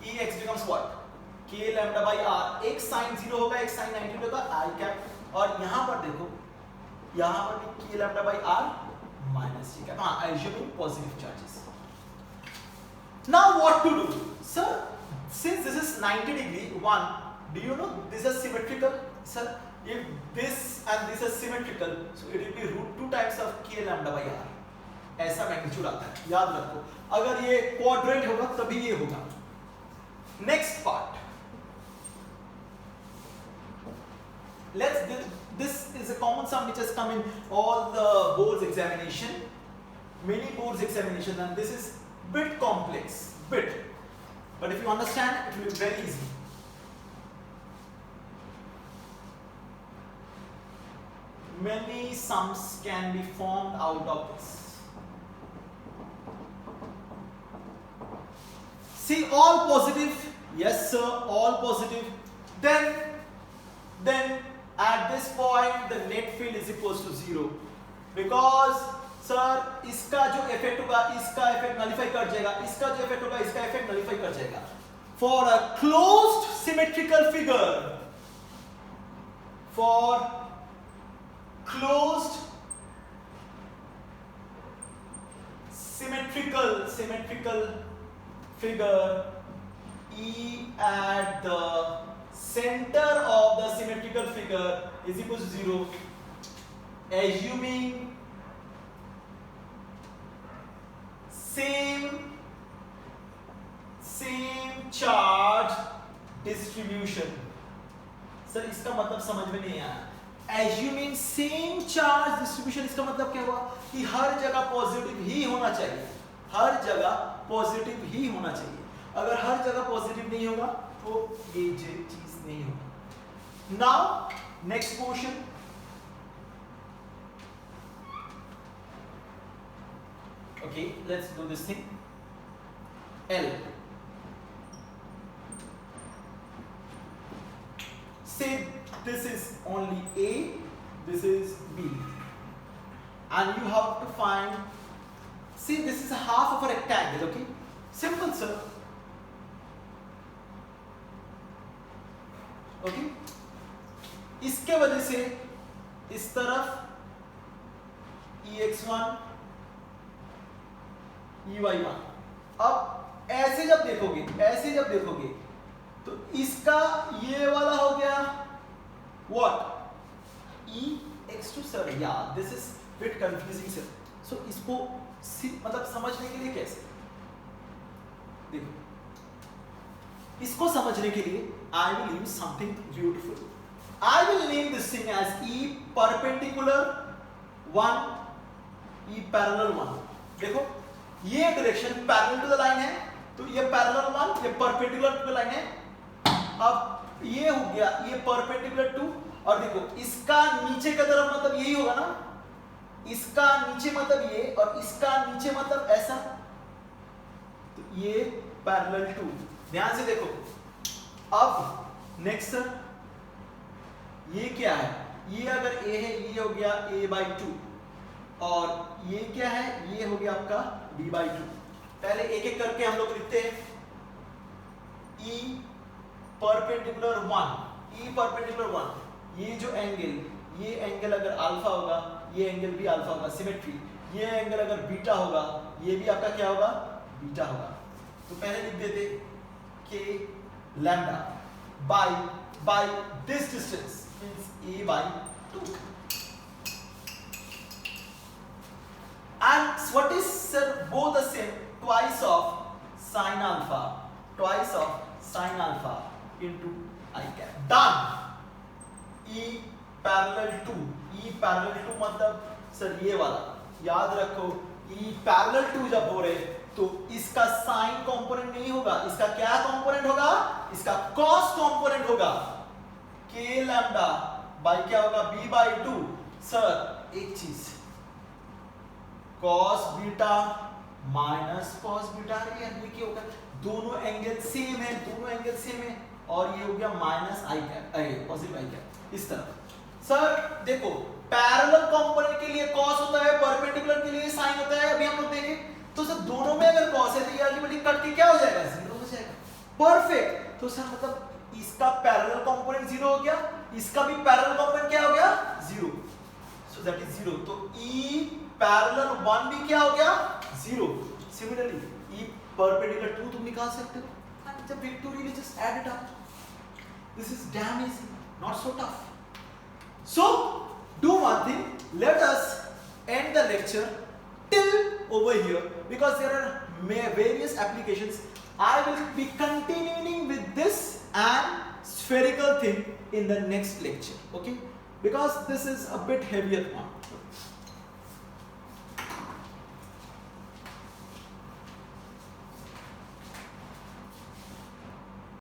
EX becomes what? K lambda by R. एक sin 0 होगा, एक sin 90 होगा, I cap. और यहाँ पर देखो, यहाँ पर भी K lambda by R minus J cap. हाँ, assuming positive charges. Now what to do? Sir, since this is 90 degree, one, do you know this is symmetrical? Sir, if this and this is symmetrical, so it will be root 2 times of K lambda by R. ऐसा magnitude आता है, याद रखो. अगर ये quadrant होगा तभी ये होगा. Next part. This is a common sum which has come in all the boards examination, many boards examination, and this is bit complex, but if you understand, it will be very easy. Many sums can be formed out of this. See, all positive. Yes, sir, all positive. Then at this point the net field is equals to 0, because sir, इसका जो effect होगा इसका effect nullify कर जाएगा, इसका जो effect होगा इसका इफेक्ट नलिफाई कर जाएगा. For a closed symmetrical figure, for closed symmetrical figure, E at the center of the symmetrical figure is equal to 0, assuming same charge distribution. Sir इसका मतलब समझ में नहीं आया. Assuming same charge distribution, इसका मतलब क्या हुआ कि हर जगह पॉजिटिव ही होना चाहिए, हर जगह पॉजिटिव ही होना चाहिए. अगर हर जगह पॉजिटिव नहीं होगा तो ये चीज नहीं होगा. Now next question. Okay, let's do this thing. L. Say this is only A, this is B, and you have to find. See, this is a half of a rectangle. Okay, simple, sir. Okay, इसके वजह से इस तरफ EX1 EY1. अब ऐसे जब देखोगे तो इसका ये वाला हो गया what? EX2 sir. Yeah, this is bit confusing sir. So इसको मतलब समझने के लिए कैसे देखो, इसको समझने के लिए I will use something beautiful. I will name this thing as E perpendicular 1, E parallel 1. देखो ये direction parallel to the line है, तो ये पैरेलल 1, ये परपेंडिकुलर टू द लाइन है. अब ये हो गया ये परपेंडिकुलर टू, और देखो इसका नीचे का तरफ मतलब यही होगा ना, इसका नीचे मतलब ये और इसका नीचे मतलब ऐसा, तो ये पैरेलल टू. ध्यान से देखो. अब नेक्स्ट सर ये क्या है, ये अगर A है ये हो गया A/2, और ये क्या है, ये हो गया आपका B/2. पहले एक एक करके हम लोग लिखते हैं. परपेंडिकुलर 1, ई परपेंडिकुलर 1, ये जो एंगल, ये एंगल अगर अल्फा होगा, ये एंगल भी अल्फा होगा, सिमेट्री। ये एंगल अगर बीटा होगा, ये भी आपका क्या होगा, बीटा होगा। तो पहले लिख देते के lambda by this distance means a by 2। And what is, sir, both the same, twice of sin alpha into I cap, done। E parallel to मतलब सर ये वाला याद रखो, E parallel to जब हो रहे तो इसका साइन कंपोनेंट नहीं होगा, इसका क्या कंपोनेंट होगा, इसका कॉस कंपोनेंट होगा। k लैम्डा बाय क्या होगा, b by 2। सर एक चीज, cos beta minus cos beta, ये क्या होगा, दोनों एंगल सेम है, और ये हो गया माइनस आई कैप, पॉजिटिव आई कैप इस तरह। सर देखो पैरेलल कंपोनेंट के लिए cos होता है, परपेंडिकुलर के लिए sin होता है। अभी हम लोग देखें तो सर दोनों में अगर cos है तो ये अल्टीमेटली कट के क्या हो जाएगा, 0 हो जाएगा। परफेक्ट। तो सर मतलब इसका पैरेलल कंपोनेंट 0 हो गया, इसका भी पैरेलल कंपोनेंट क्या हो गया, 0। So that is 0। तो E पैरेलल 1 भी क्या हो गया, 0। सिमिलरली E परपेंडिकुलर 2 तुम निकाल सकते हो, and the victory will just add it up. This is damn easy, not so tough. So do one thing, let us end the lecture till over here, because there are various applications. I will be continuing with this and spherical thing in the next lecture, okay, because this is a bit heavier one.